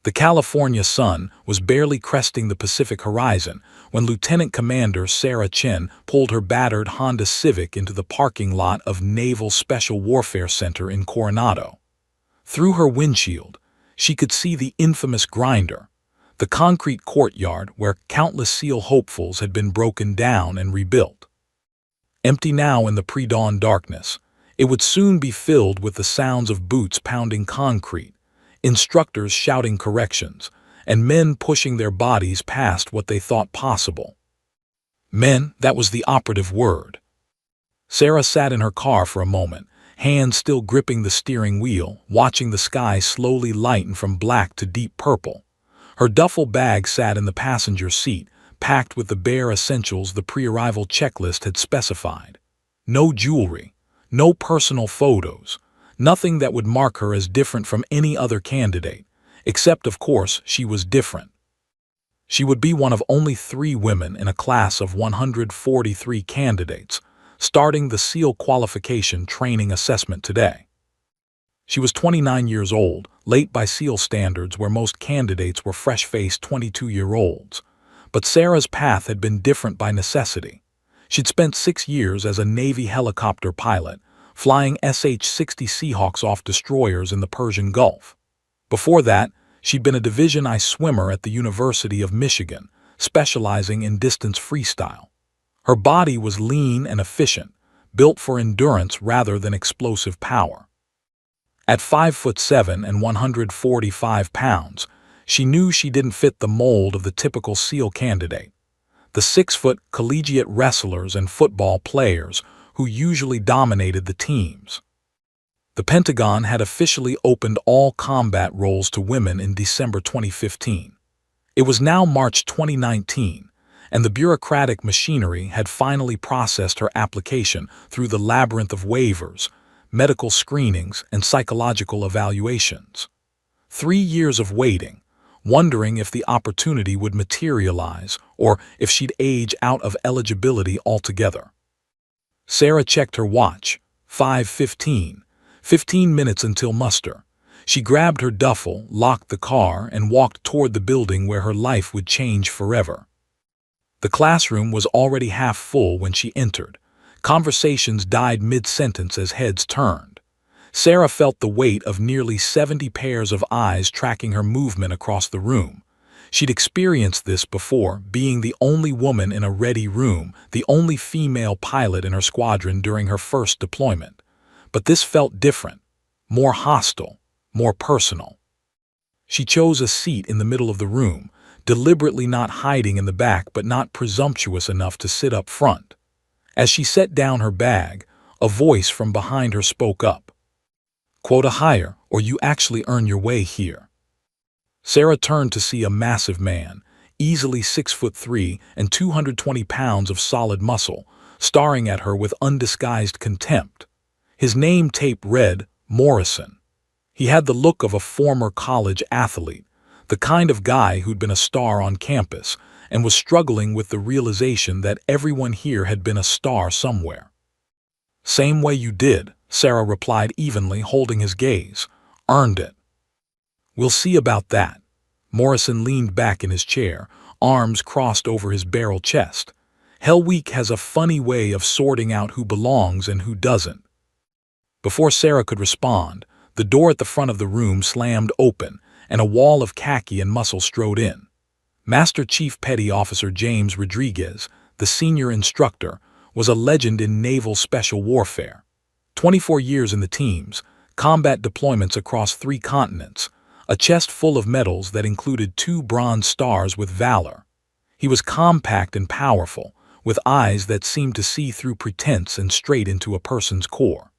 The California sun was barely cresting the Pacific horizon when Lieutenant Commander Sarah Chen pulled her battered Honda Civic into the parking lot of Naval Special Warfare Center in Coronado. Through her windshield, she could see the infamous grinder, the concrete courtyard where countless SEAL hopefuls had been broken down and rebuilt. Empty now in the pre-dawn darkness, it would soon be filled with the sounds of boots pounding concrete, instructors shouting corrections, and men pushing their bodies past what they thought possible. Men, that was the operative word. Sarah sat in her car for a moment, hands still gripping the steering wheel, watching the sky slowly lighten from black to deep purple. Her duffel bag sat in the passenger seat, packed with the bare essentials the pre-arrival checklist had specified. No jewelry, no personal photos, nothing that would mark her as different from any other candidate, except, of course, she was different. She would be one of only 3 women in a class of 143 candidates, starting the SEAL qualification training assessment today. She was 29 years old, late by SEAL standards where most candidates were fresh-faced 22-year-olds. But Sarah's path had been different by necessity. She'd spent 6 years as a Navy helicopter pilot, flying SH-60 Seahawks off destroyers in the Persian Gulf. Before that, she'd been a Division I swimmer at the University of Michigan, specializing in distance freestyle. Her body was lean and efficient, built for endurance rather than explosive power. At 5'7" and 145 pounds, she knew she didn't fit the mold of the typical SEAL candidate. The 6-foot collegiate wrestlers and football players who usually dominated the teams. The Pentagon had officially opened all combat roles to women in December 2015. It was now March 2019, and the bureaucratic machinery had finally processed her application through the labyrinth of waivers, medical screenings, and psychological evaluations. 3 years of waiting, wondering if the opportunity would materialize or if she'd age out of eligibility altogether. Sarah checked her watch. 5:15. 15 minutes until muster. She grabbed her duffel, locked the car, and walked toward the building where her life would change forever. The classroom was already half full when she entered. Conversations died mid-sentence as heads turned. Sarah felt the weight of nearly 70 pairs of eyes tracking her movement across the room. She'd experienced this before, being the only woman in a ready room, the only female pilot in her squadron during her first deployment. But this felt different, more hostile, more personal. She chose a seat in the middle of the room, deliberately not hiding in the back but not presumptuous enough to sit up front. As she set down her bag, a voice from behind her spoke up. "Quota higher, or you actually earn your way here." Sarah turned to see a massive man, easily 6'3" and 220 pounds of solid muscle, staring at her with undisguised contempt. His name tape read, Morrison. He had the look of a former college athlete, the kind of guy who'd been a star on campus and was struggling with the realization that everyone here had been a star somewhere. "Same way you did," Sarah replied evenly, holding his gaze. "Earned it." "We'll see about that." Morrison leaned back in his chair, arms crossed over his barrel chest. Hell Week has a funny way of sorting out who belongs and who doesn't. Before Sarah could respond, the door at the front of the room slammed open, and a wall of khaki and muscle strode in. Master Chief Petty Officer James Rodriguez, the senior instructor, was a legend in naval special warfare. 24 years in the teams, combat deployments across 3 continents, a chest full of medals that included 2 bronze stars with valor. He was compact and powerful, with eyes that seemed to see through pretense and straight into a person's core.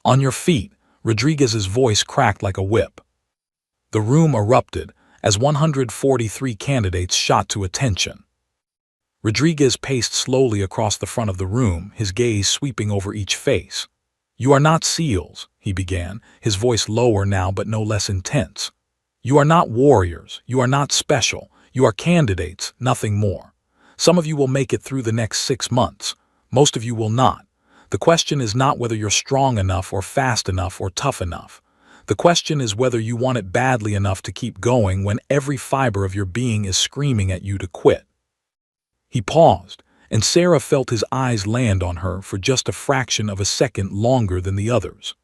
"On your feet," Rodriguez's voice cracked like a whip. The room erupted as 143 candidates shot to attention. Rodriguez paced slowly across the front of the room, his gaze sweeping over each face. "You are not SEALs," he began, his voice lower now but no less intense. "You are not warriors, you are not special, you are candidates, nothing more. Some of you will make it through the next 6 months. Most of you will not. The question is not whether you're strong enough or fast enough or tough enough. The question is whether you want it badly enough to keep going when every fiber of your being is screaming at you to quit. He paused, and Sarah felt his eyes land on her for just a fraction of a second longer than the others.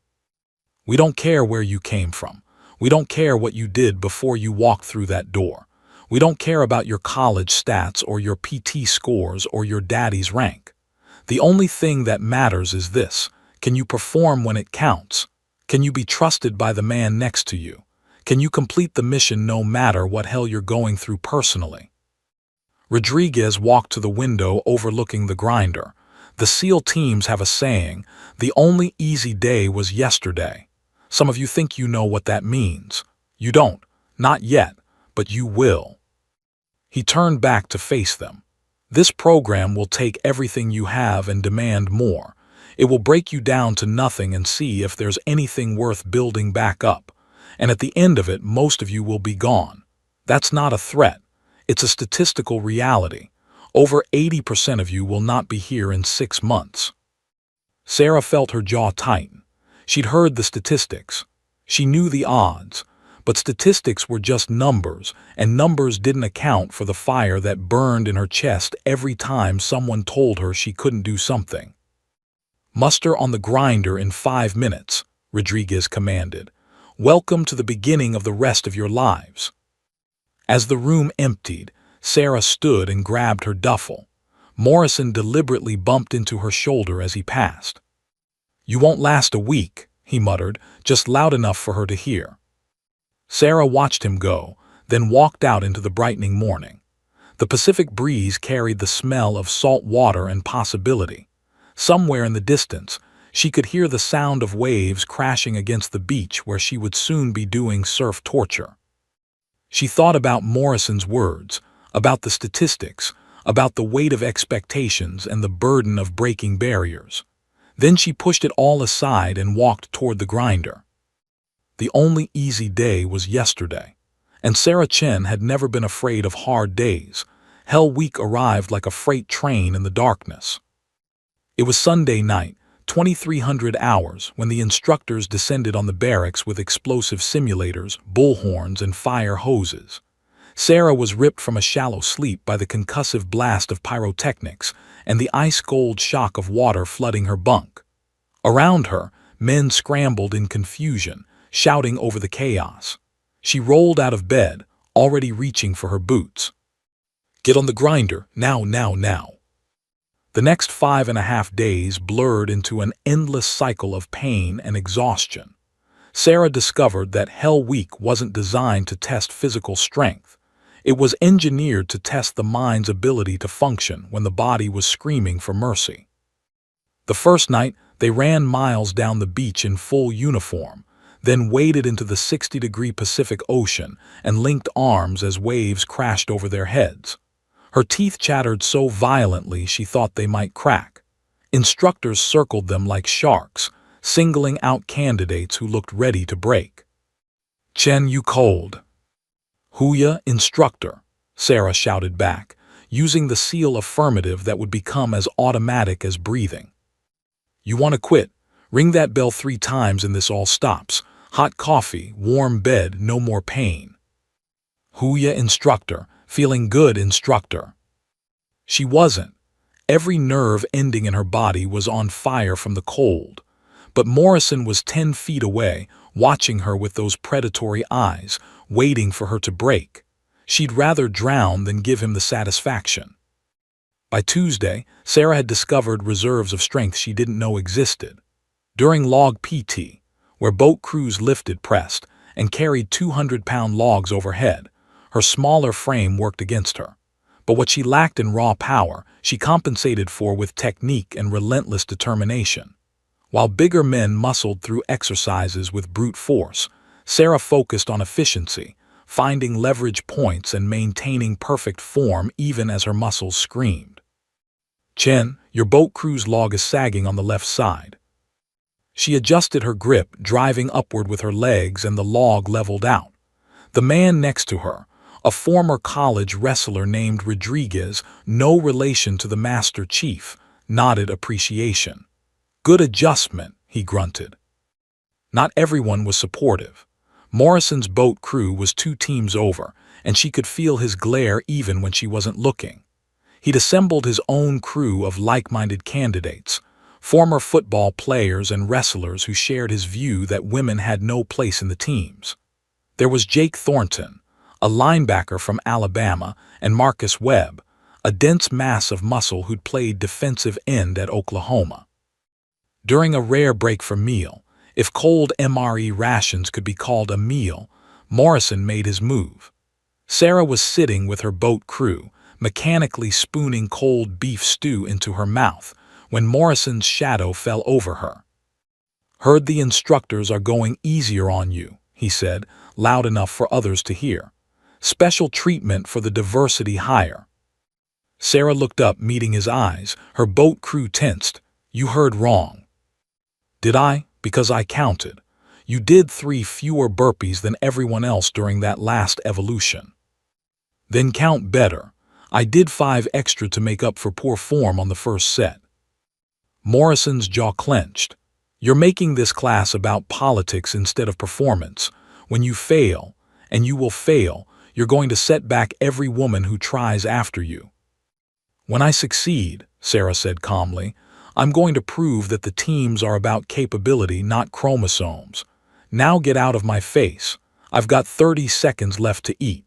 We don't care where you came from. We don't care what you did before you walked through that door. We don't care about your college stats or your PT scores or your daddy's rank. The only thing that matters is this: can you perform when it counts? Can you be trusted by the man next to you? Can you complete the mission no matter what hell you're going through personally? Rodriguez walked to the window overlooking the grinder. The SEAL teams have a saying, the only easy day was yesterday. Some of you think you know what that means. You don't. Not yet, but you will. He turned back to face them. This program will take everything you have and demand more. It will break you down to nothing and see if there's anything worth building back up. And at the end of it, most of you will be gone. That's not a threat. It's a statistical reality. Over 80% of you will not be here in 6 months. Sarah felt her jaw tighten. She'd heard the statistics. She knew the odds. But statistics were just numbers, and numbers didn't account for the fire that burned in her chest every time someone told her she couldn't do something. Muster on the grinder in 5 minutes, Rodriguez commanded. Welcome to the beginning of the rest of your lives. As the room emptied, Sarah stood and grabbed her duffel. Morrison deliberately bumped into her shoulder as he passed. You won't last a week, he muttered, just loud enough for her to hear. Sarah watched him go, then walked out into the brightening morning. The Pacific breeze carried the smell of salt water and possibility. Somewhere in the distance, she could hear the sound of waves crashing against the beach where she would soon be doing surf torture. She thought about Morrison's words, about the statistics, about the weight of expectations and the burden of breaking barriers. Then she pushed it all aside and walked toward the grinder. The only easy day was yesterday, and Sarah Chen had never been afraid of hard days. Hell Week arrived like a freight train in the darkness. It was Sunday night, 2300 hours, when the instructors descended on the barracks with explosive simulators, bullhorns, and fire hoses. Sarah was ripped from a shallow sleep by the concussive blast of pyrotechnics and the ice-cold shock of water flooding her bunk. Around her, men scrambled in confusion, shouting over the chaos. She rolled out of bed, already reaching for her boots. Get on the grinder, now, now, now. The next 5.5 days blurred into an endless cycle of pain and exhaustion. Sarah discovered that Hell Week wasn't designed to test physical strength. It was engineered to test the mind's ability to function when the body was screaming for mercy. The first night, they ran miles down the beach in full uniform, then waded into the 60-degree Pacific Ocean and linked arms as waves crashed over their heads. Her teeth chattered so violently she thought they might crack. Instructors circled them like sharks, singling out candidates who looked ready to break. Chen, you cold. Huya, instructor, Sarah shouted back, using the SEAL affirmative that would become as automatic as breathing. You want to quit? Ring that bell 3 times and this all stops. Hot coffee, warm bed, no more pain. Huya, instructor, feeling good, instructor. She wasn't. Every nerve ending in her body was on fire from the cold. But Morrison was 10 feet away, watching her with those predatory eyes, waiting for her to break. She'd rather drown than give him the satisfaction. By Tuesday, Sarah had discovered reserves of strength she didn't know existed. During log PT, where boat crews lifted, pressed, and carried 200-pound logs overhead, her smaller frame worked against her. But what she lacked in raw power, she compensated for with technique and relentless determination. While bigger men muscled through exercises with brute force, Sarah focused on efficiency, finding leverage points and maintaining perfect form even as her muscles screamed. Chen, your boat crew's log is sagging on the left side. She adjusted her grip, driving upward with her legs, and the log leveled out. The man next to her, a former college wrestler named Rodriguez, no relation to the Master Chief, nodded appreciation. Good adjustment, he grunted. Not everyone was supportive. Morrison's boat crew was 2 teams over, and she could feel his glare even when she wasn't looking. He'd assembled his own crew of like-minded candidates, former football players and wrestlers who shared his view that women had no place in the teams. There was Jake Thornton, a linebacker from Alabama, and Marcus Webb, a dense mass of muscle who'd played defensive end at Oklahoma. During a rare break for meal, if cold MRE rations could be called a meal, Morrison made his move. Sarah was sitting with her boat crew, mechanically spooning cold beef stew into her mouth, when Morrison's shadow fell over her. "Heard the instructors are going easier on you," he said, loud enough for others to hear. "Special treatment for the diversity hire." Sarah looked up, meeting his eyes, her boat crew tensed. "You heard wrong." "Did I? Because I counted. You did 3 fewer burpees than everyone else during that last evolution." "Then count better. I did 5 extra to make up for poor form on the first set." Morrison's jaw clenched. "You're making this class about politics instead of performance. When you fail, and you will fail, you're going to set back every woman who tries after you." "When I succeed," Sarah said calmly, "I'm going to prove that the teams are about capability, not chromosomes. Now get out of my face. I've got 30 seconds left to eat."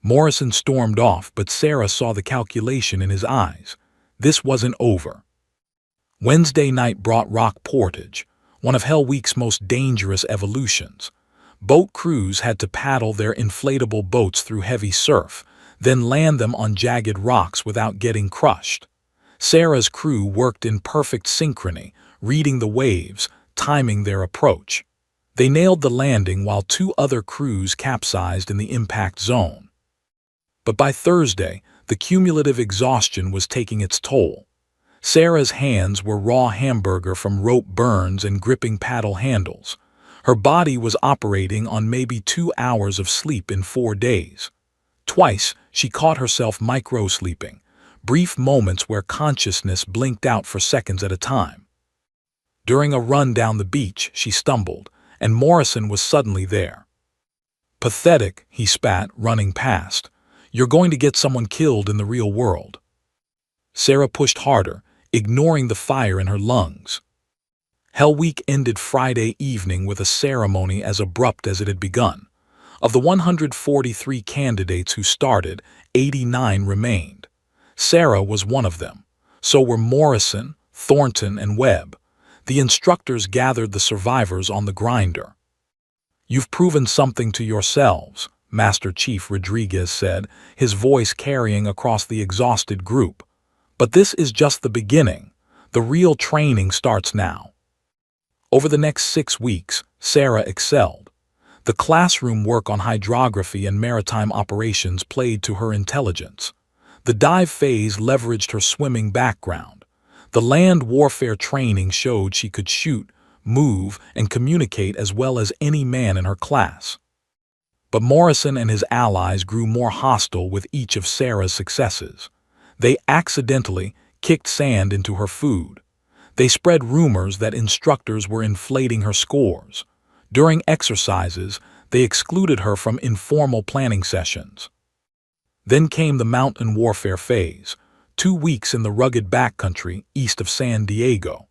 Morrison stormed off, but Sarah saw the calculation in his eyes. This wasn't over. Wednesday night brought rock portage, one of Hell Week's most dangerous evolutions. Boat crews had to paddle their inflatable boats through heavy surf, then land them on jagged rocks without getting crushed. Sarah's crew worked in perfect synchrony, reading the waves, timing their approach. They nailed the landing while 2 other crews capsized in the impact zone. But by Thursday, the cumulative exhaustion was taking its toll. Sarah's hands were raw hamburger from rope burns and gripping paddle handles. Her body was operating on maybe 2 hours of sleep in 4 days. Twice, she caught herself micro-sleeping, brief moments where consciousness blinked out for seconds at a time. During a run down the beach, she stumbled, and Morrison was suddenly there. "Pathetic," he spat, running past. "You're going to get someone killed in the real world." Sarah pushed harder, ignoring the fire in her lungs. Hell Week ended Friday evening with a ceremony as abrupt as it had begun. Of the 143 candidates who started, 89 remained. Sarah was one of them. So were Morrison, Thornton, and Webb. The instructors gathered the survivors on the grinder. "You've proven something to yourselves," Master Chief Rodriguez said, his voice carrying across the exhausted group. "But this is just the beginning. The real training starts now." Over the next 6 weeks, Sarah excelled. The classroom work on hydrography and maritime operations played to her intelligence. The dive phase leveraged her swimming background. The land warfare training showed she could shoot, move, and communicate as well as any man in her class. But Morrison and his allies grew more hostile with each of Sarah's successes. They accidentally kicked sand into her food. They spread rumors that instructors were inflating her scores. During exercises, they excluded her from informal planning sessions. Then came the mountain warfare phase, 2 weeks in the rugged backcountry east of San Diego.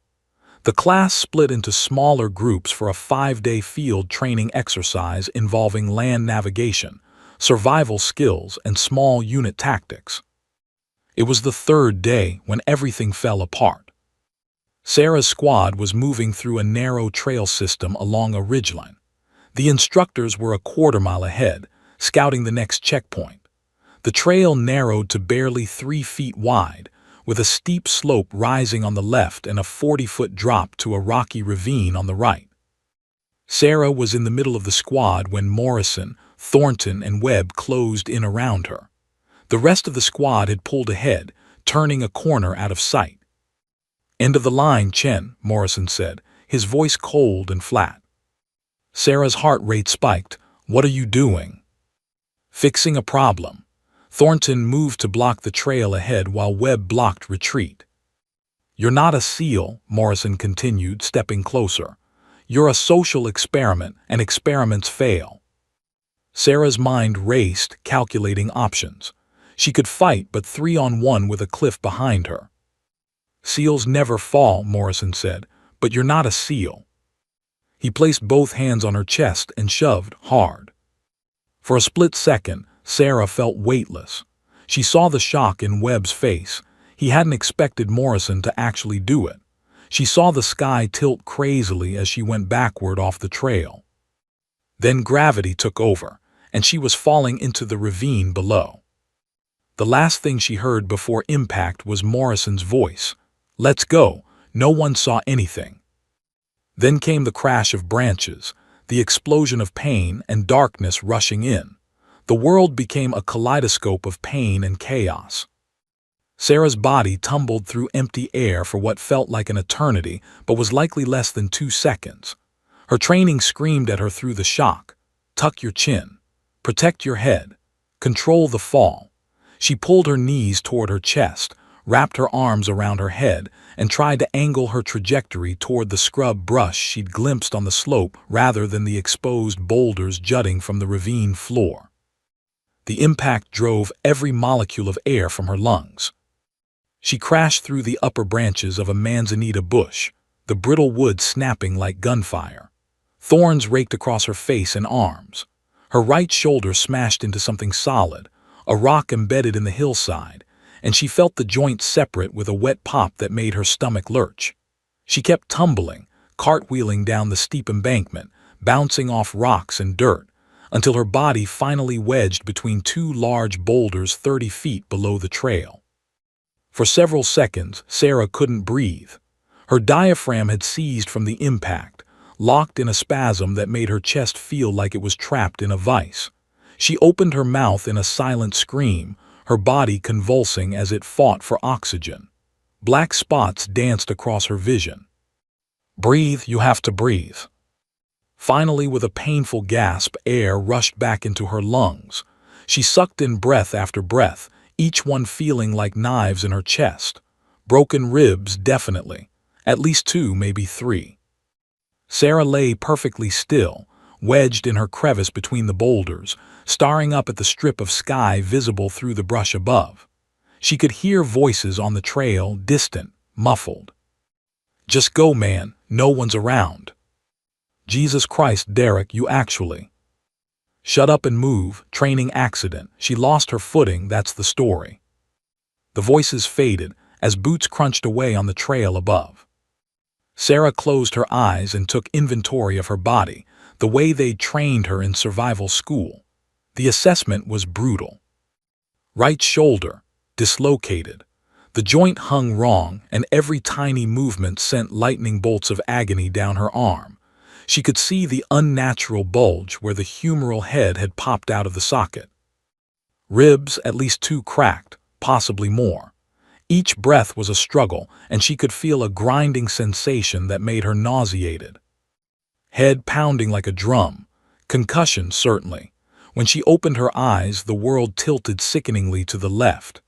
The class split into smaller groups for a 5-day field training exercise involving land navigation, survival skills, and small unit tactics. It was the 3rd day when everything fell apart. Sarah's squad was moving through a narrow trail system along a ridgeline. The instructors were a quarter-mile ahead, scouting the next checkpoint. The trail narrowed to barely 3 feet wide, with a steep slope rising on the left and a 40-foot drop to a rocky ravine on the right. Sarah was in the middle of the squad when Morrison, Thornton, and Webb closed in around her. The rest of the squad had pulled ahead, turning a corner out of sight. "End of the line, Chen," Morrison said, his voice cold and flat. Sarah's heart rate spiked. "What are you doing?" "Fixing a problem." Thornton moved to block the trail ahead while Webb blocked retreat. "You're not a SEAL," Morrison continued, stepping closer. You're a social experiment, and experiments fail. Sarah's mind raced, calculating options. She could fight, but 3-on-1 with a cliff behind her. Seals never fall, Morrison said, but you're not a seal. He placed both hands on her chest and shoved hard. For a split second, Sarah felt weightless. She saw the shock in Webb's face. He hadn't expected Morrison to actually do it. She saw the sky tilt crazily as she went backward off the trail. Then gravity took over, and she was falling into the ravine below. The last thing she heard before impact was Morrison's voice. "Let's go." No one saw anything. Then came the crash of branches, the explosion of pain and darkness rushing in. The world became a kaleidoscope of pain and chaos. Sarah's body tumbled through empty air for what felt like an eternity, but was likely less than 2 seconds. Her training screamed at her through the shock. Tuck your chin. Protect your head. Control the fall. She pulled her knees toward her chest, wrapped her arms around her head, and tried to angle her trajectory toward the scrub brush she'd glimpsed on the slope rather than the exposed boulders jutting from the ravine floor. The impact drove every molecule of air from her lungs. She crashed through the upper branches of a manzanita bush, the brittle wood snapping like gunfire. Thorns raked across her face and arms. Her right shoulder smashed into something solid, a rock embedded in the hillside, and she felt the joint separate with a wet pop that made her stomach lurch. She kept tumbling, cartwheeling down the steep embankment, bouncing off rocks and dirt, until her body finally wedged between 2 large boulders 30 feet below the trail. For several seconds, Sarah couldn't breathe. Her diaphragm had seized from the impact, locked in a spasm that made her chest feel like it was trapped in a vice. She opened her mouth in a silent scream, her body convulsing as it fought for oxygen. Black spots danced across her vision. "Breathe, you have to breathe." Finally, with a painful gasp, air rushed back into her lungs. She sucked in breath after breath, each one feeling like knives in her chest. Broken ribs, definitely. At least 2, maybe 3. Sarah lay perfectly still, wedged in her crevice between the boulders, staring up at the strip of sky visible through the brush above. She could hear voices on the trail, distant, muffled. "Just go, man. No one's around." "Jesus Christ, Derek, you actually." "Shut up and move. Training accident. She lost her footing, that's the story." The voices faded as boots crunched away on the trail above. Sarah closed her eyes and took inventory of her body, the way they'd trained her in survival school. The assessment was brutal. Right shoulder, dislocated. The joint hung wrong, and every tiny movement sent lightning bolts of agony down her arm. She could see the unnatural bulge where the humeral head had popped out of the socket. Ribs, at least 2 cracked, possibly more. Each breath was a struggle, and she could feel a grinding sensation that made her nauseated. Head pounding like a drum. Concussion, certainly. When she opened her eyes, the world tilted sickeningly to the left.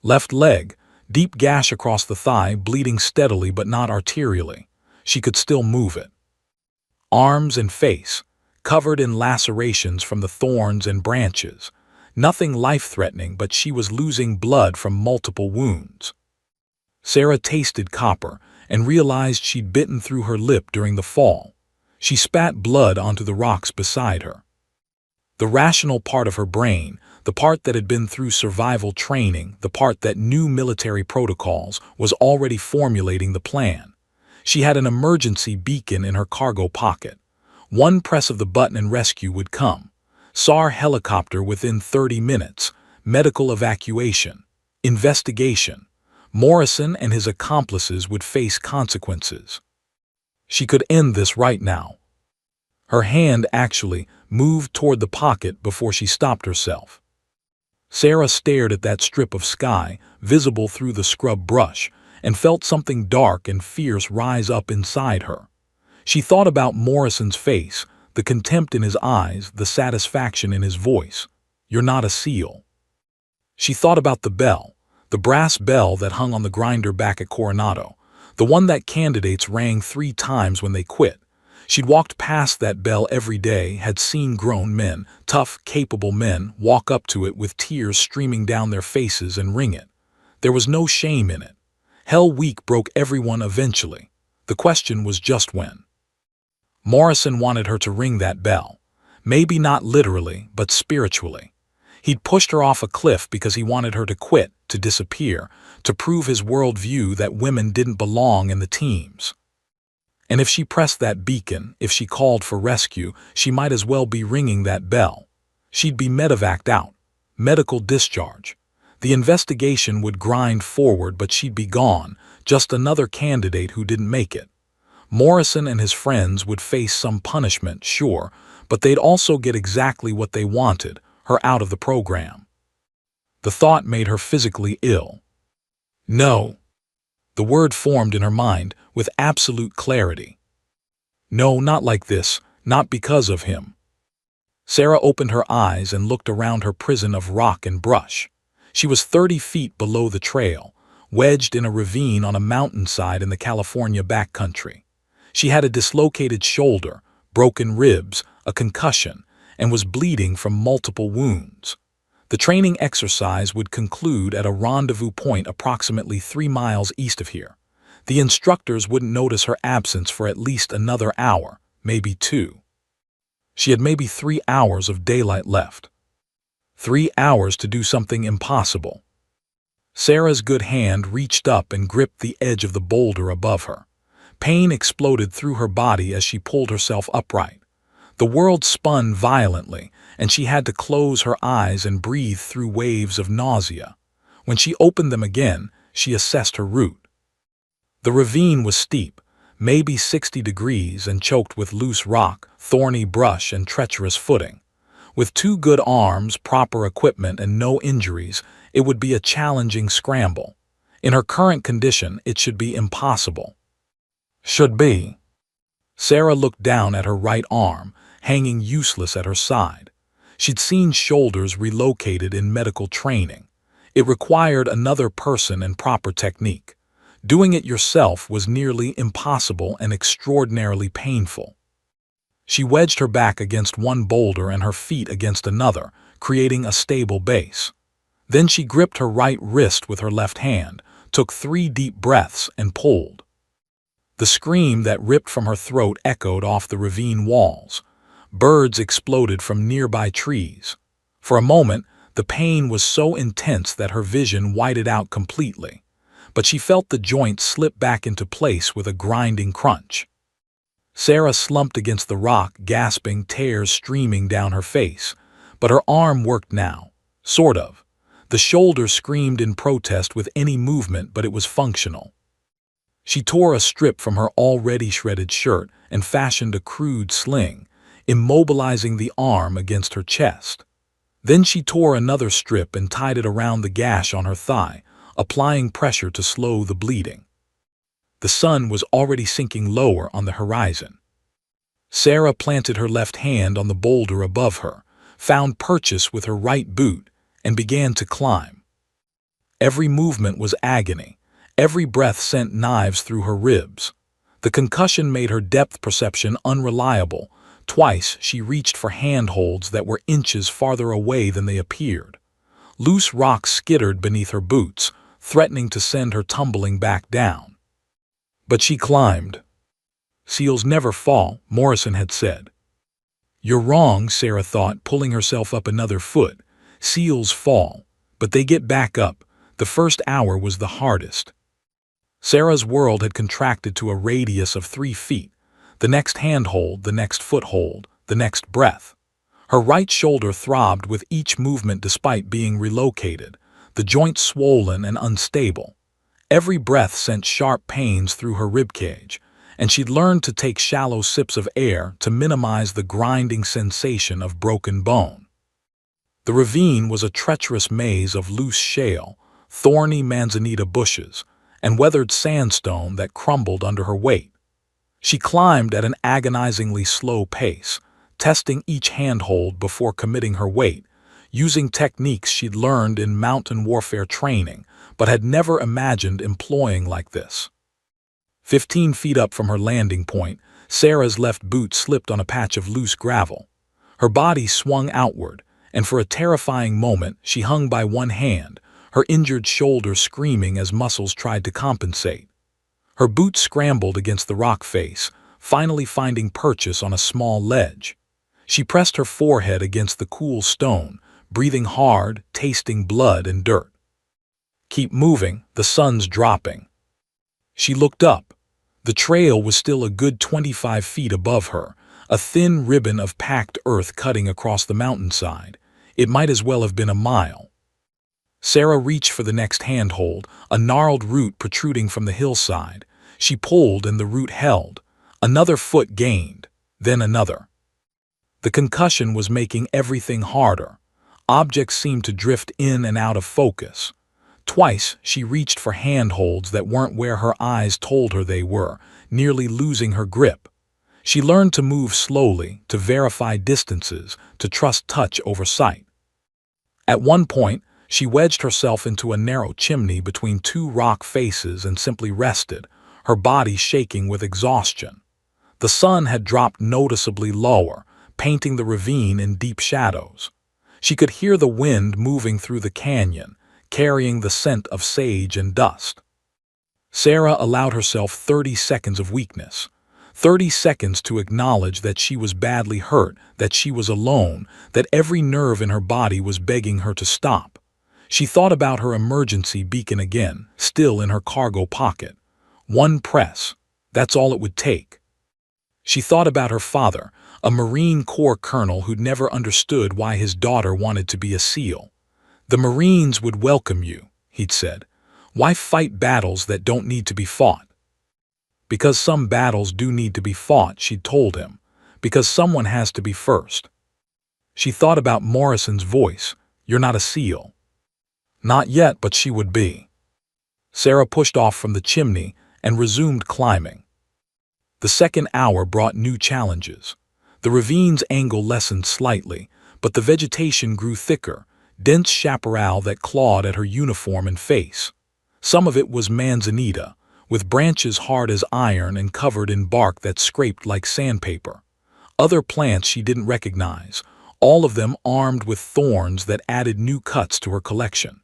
Left leg, deep gash across the thigh, bleeding steadily but not arterially. She could still move it. Arms and face, covered in lacerations from the thorns and branches. Nothing life-threatening, but she was losing blood from multiple wounds. Sarah tasted copper and realized she'd bitten through her lip during the fall. She spat blood onto the rocks beside her. The rational part of her brain, the part that had been through survival training, the part that knew military protocols, was already formulating the plan. She had an emergency beacon in her cargo pocket. One press of the button and rescue would come. SAR helicopter within 30 minutes. Medical evacuation. Investigation. Morrison and his accomplices would face consequences. She could end this right now. Her hand actually moved toward the pocket before she stopped herself. Sarah stared at that strip of sky, visible through the scrub brush, and felt something dark and fierce rise up inside her. She thought about Morrison's face, the contempt in his eyes, the satisfaction in his voice. "You're not a SEAL." She thought about the bell, the brass bell that hung on the grinder back at Coronado, the one that candidates rang 3 times when they quit. She'd walked past that bell every day, had seen grown men, tough, capable men, walk up to it with tears streaming down their faces and ring it. There was no shame in it. Hell Week broke everyone eventually. The question was just when. Morrison wanted her to ring that bell. Maybe not literally, but spiritually. He'd pushed her off a cliff because he wanted her to quit, to disappear, to prove his worldview that women didn't belong in the teams. And if she pressed that beacon, if she called for rescue, she might as well be ringing that bell. She'd be medevaced out. Medical discharge. The investigation would grind forward, but she'd be gone, just another candidate who didn't make it. Morrison and his friends would face some punishment, sure, but they'd also get exactly what they wanted, her out of the program. The thought made her physically ill. No. The word formed in her mind with absolute clarity. No, not like this, not because of him. Sarah opened her eyes and looked around her prison of rock and brush. She was 30 feet below the trail, wedged in a ravine on a mountainside in the California backcountry. She had a dislocated shoulder, broken ribs, a concussion, and was bleeding from multiple wounds. The training exercise would conclude at a rendezvous point approximately 3 miles east of here. The instructors wouldn't notice her absence for at least another hour, maybe 2. She had maybe 3 hours of daylight left. 3 hours to do something impossible. Sarah's good hand reached up and gripped the edge of the boulder above her. Pain exploded through her body as she pulled herself upright. The world spun violently, and she had to close her eyes and breathe through waves of nausea. When she opened them again, she assessed her route. The ravine was steep, maybe 60 degrees, and choked with loose rock, thorny brush, and treacherous footing. With 2 good arms, proper equipment, and no injuries, it would be a challenging scramble. In her current condition, it should be impossible. Should be. Sarah looked down at her right arm, hanging useless at her side. She'd seen shoulders relocated in medical training. It required another person and proper technique. Doing it yourself was nearly impossible and extraordinarily painful. She wedged her back against one boulder and her feet against another, creating a stable base. Then she gripped her right wrist with her left hand, took 3 deep breaths, and pulled. The scream that ripped from her throat echoed off the ravine walls. Birds exploded from nearby trees. For a moment, the pain was so intense that her vision whited out completely. But she felt the joint slip back into place with a grinding crunch. Sarah slumped against the rock, gasping, tears streaming down her face. But her arm worked now. Sort of. The shoulder screamed in protest with any movement, but it was functional. She tore a strip from her already shredded shirt and fashioned a crude sling, immobilizing the arm against her chest. Then she tore another strip and tied it around the gash on her thigh, applying pressure to slow the bleeding. The sun was already sinking lower on the horizon. Sarah planted her left hand on the boulder above her, found purchase with her right boot, and began to climb. Every movement was agony. Every breath sent knives through her ribs. The concussion made her depth perception unreliable. Twice she reached for handholds that were inches farther away than they appeared. Loose rocks skittered beneath her boots, threatening to send her tumbling back down. But she climbed. Seals never fall, Morrison had said. You're wrong, Sarah thought, pulling herself up another foot. Seals fall, but they get back up. The first hour was the hardest. Sarah's world had contracted to a radius of 3 feet. The next handhold, the next foothold, the next breath. Her right shoulder throbbed with each movement despite being relocated, the joint swollen and unstable. Every breath sent sharp pains through her ribcage, and she'd learned to take shallow sips of air to minimize the grinding sensation of broken bone. The ravine was a treacherous maze of loose shale, thorny manzanita bushes, and weathered sandstone that crumbled under her weight. She climbed at an agonizingly slow pace, testing each handhold before committing her weight, using techniques she'd learned in mountain warfare training but had never imagined employing like this. 15 feet up from her landing point, Sarah's left boot slipped on a patch of loose gravel. Her body swung outward, and for a terrifying moment she hung by one hand, her injured shoulder screaming as muscles tried to compensate. Her boot scrambled against the rock face, finally finding purchase on a small ledge. She pressed her forehead against the cool stone, breathing hard, tasting blood and dirt. "Keep moving, the sun's dropping." She looked up. The trail was still a good 25 feet above her, a thin ribbon of packed earth cutting across the mountainside. It might as well have been a mile. Sarah reached for the next handhold, a gnarled root protruding from the hillside. She pulled and the root held. Another foot gained, then another. The concussion was making everything harder. Objects seemed to drift in and out of focus. Twice she reached for handholds that weren't where her eyes told her they were, nearly losing her grip. She learned to move slowly, to verify distances, to trust touch over sight. At one point, she wedged herself into a narrow chimney between two rock faces and simply rested, her body shaking with exhaustion. The sun had dropped noticeably lower, painting the ravine in deep shadows. She could hear the wind moving through the canyon, carrying the scent of sage and dust. Sarah allowed herself 30 seconds of weakness. 30 seconds to acknowledge that she was badly hurt, that she was alone, that every nerve in her body was begging her to stop. She thought about her emergency beacon again, still in her cargo pocket. One press, that's all it would take. She thought about her father, a Marine Corps colonel who'd never understood why his daughter wanted to be a SEAL. "The Marines would welcome you," he'd said. "Why fight battles that don't need to be fought?" "Because some battles do need to be fought," she'd told him. "Because someone has to be first." She thought about Morrison's voice. "You're not a SEAL." Not yet, but she would be. Sarah pushed off from the chimney and resumed climbing. The second hour brought new challenges. The ravine's angle lessened slightly, but the vegetation grew thicker, dense chaparral that clawed at her uniform and face. Some of it was manzanita, with branches hard as iron and covered in bark that scraped like sandpaper. Other plants she didn't recognize, all of them armed with thorns that added new cuts to her collection.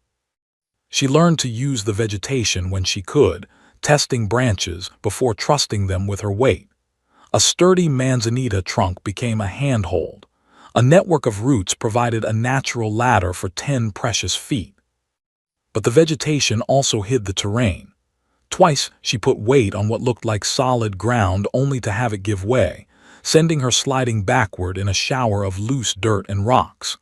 She learned to use the vegetation when she could, testing branches before trusting them with her weight. A sturdy manzanita trunk became a handhold. A network of roots provided a natural ladder for 10 precious feet. But the vegetation also hid the terrain. Twice she put weight on what looked like solid ground only to have it give way, sending her sliding backward in a shower of loose dirt and rocks.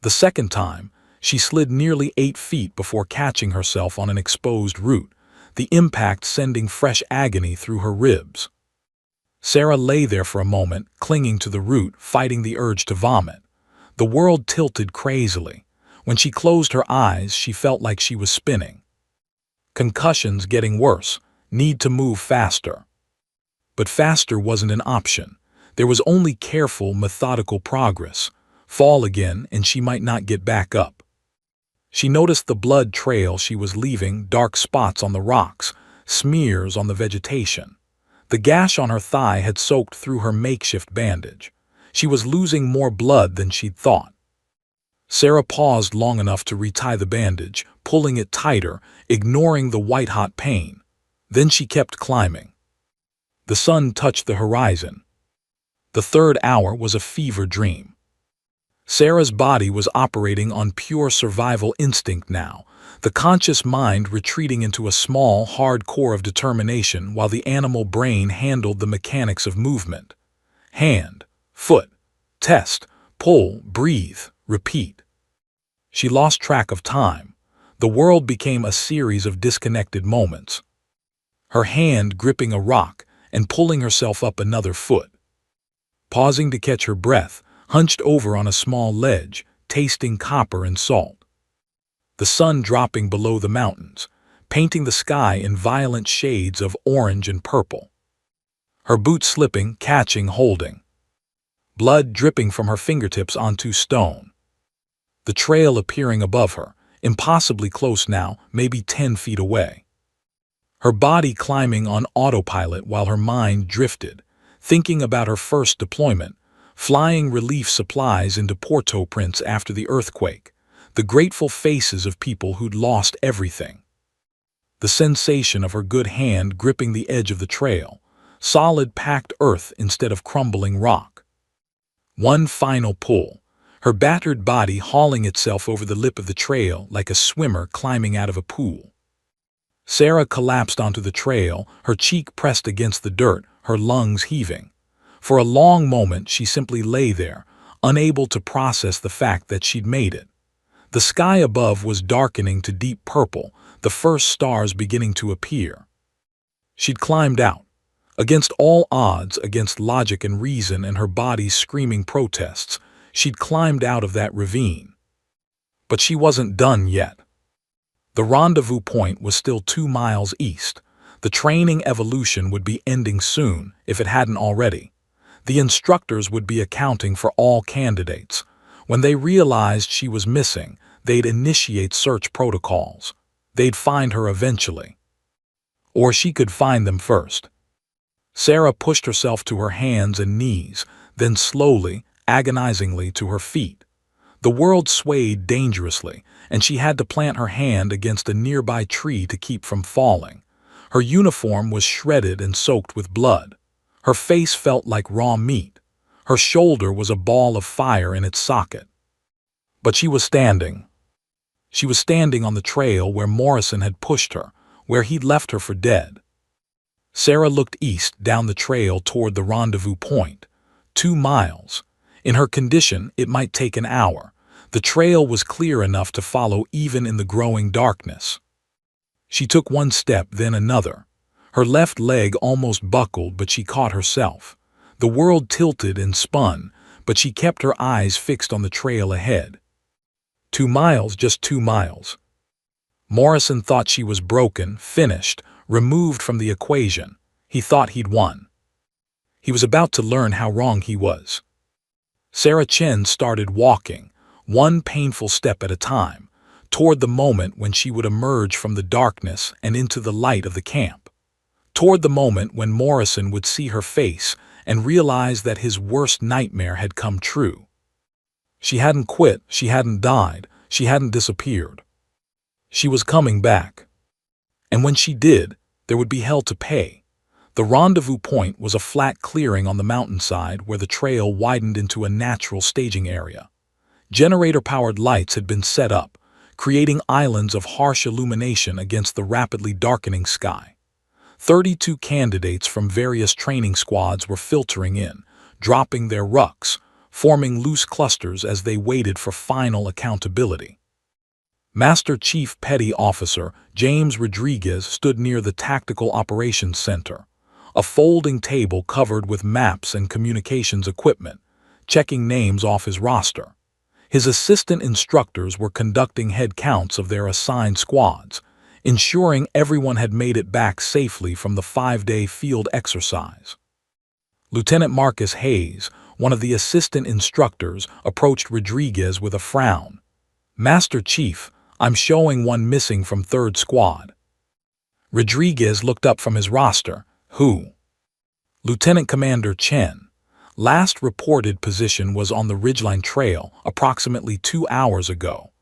The second time, she slid nearly 8 feet before catching herself on an exposed root, the impact sending fresh agony through her ribs. Sarah lay there for a moment, clinging to the root, fighting the urge to vomit. The world tilted crazily. When she closed her eyes, she felt like she was spinning. Concussions getting worse, need to move faster. But faster wasn't an option. There was only careful, methodical progress. Fall again, and she might not get back up. She noticed the blood trail she was leaving, dark spots on the rocks, smears on the vegetation. The gash on her thigh had soaked through her makeshift bandage. She was losing more blood than she'd thought. Sarah paused long enough to retie the bandage, pulling it tighter, ignoring the white-hot pain. Then she kept climbing. The sun touched the horizon. The third hour was a fever dream. Sarah's body was operating on pure survival instinct now, the conscious mind retreating into a small, hard core of determination while the animal brain handled the mechanics of movement. Hand, foot, test, pull, breathe, repeat. She lost track of time. The world became a series of disconnected moments. Her hand gripping a rock and pulling herself up another foot. Pausing to catch her breath, hunched over on a small ledge, tasting copper and salt. The sun dropping below the mountains, painting the sky in violent shades of orange and purple. Her boots slipping, catching, holding. Blood dripping from her fingertips onto stone. The trail appearing above her, impossibly close now, maybe 10 feet away. Her body climbing on autopilot while her mind drifted, thinking about her first deployment, flying relief supplies into Port-au-Prince after the earthquake, the grateful faces of people who'd lost everything. The sensation of her good hand gripping the edge of the trail, solid packed earth instead of crumbling rock. One final pull, her battered body hauling itself over the lip of the trail like a swimmer climbing out of a pool. Sarah collapsed onto the trail, her cheek pressed against the dirt, her lungs heaving. For a long moment she simply lay there, unable to process the fact that she'd made it. The sky above was darkening to deep purple, the first stars beginning to appear. She'd climbed out. Against all odds, against logic and reason and her body's screaming protests, she'd climbed out of that ravine. But she wasn't done yet. The rendezvous point was still 2 miles east. The training evolution would be ending soon, if it hadn't already. The instructors would be accounting for all candidates. When they realized she was missing, they'd initiate search protocols. They'd find her eventually. Or she could find them first. Sarah pushed herself to her hands and knees, then slowly, agonizingly to her feet. The world swayed dangerously, and she had to plant her hand against a nearby tree to keep from falling. Her uniform was shredded and soaked with blood. Her face felt like raw meat. Her shoulder was a ball of fire in its socket. But she was standing. She was standing on the trail where Morrison had pushed her, where he'd left her for dead. Sarah looked east down the trail toward the rendezvous point. 2 miles. In her condition, it might take an hour. The trail was clear enough to follow even in the growing darkness. She took one step, then another. Her left leg almost buckled, but she caught herself. The world tilted and spun, but she kept her eyes fixed on the trail ahead. 2 miles, just 2 miles. Morrison thought she was broken, finished, removed from the equation. He thought he'd won. He was about to learn how wrong he was. Sarah Chen started walking, one painful step at a time, toward the moment when she would emerge from the darkness and into the light of the camp. Toward the moment when Morrison would see her face and realize that his worst nightmare had come true. She hadn't quit, she hadn't died, she hadn't disappeared. She was coming back. And when she did, there would be hell to pay. The rendezvous point was a flat clearing on the mountainside where the trail widened into a natural staging area. Generator-powered lights had been set up, creating islands of harsh illumination against the rapidly darkening sky. 32 candidates from various training squads were filtering in, dropping their rucks, forming loose clusters as they waited for final accountability. Master Chief Petty Officer James Rodriguez stood near the Tactical Operations Center, a folding table covered with maps and communications equipment, checking names off his roster. His assistant instructors were conducting head counts of their assigned squads, ensuring everyone had made it back safely from the 5-day field exercise. Lieutenant Marcus Hayes, one of the assistant instructors, approached Rodriguez with a frown. "Master Chief, I'm showing one missing from 3rd Squad." Rodriguez looked up from his roster. "Who?" "Lieutenant Commander Chen. Last reported position was on the Ridgeline Trail approximately 2 hours ago.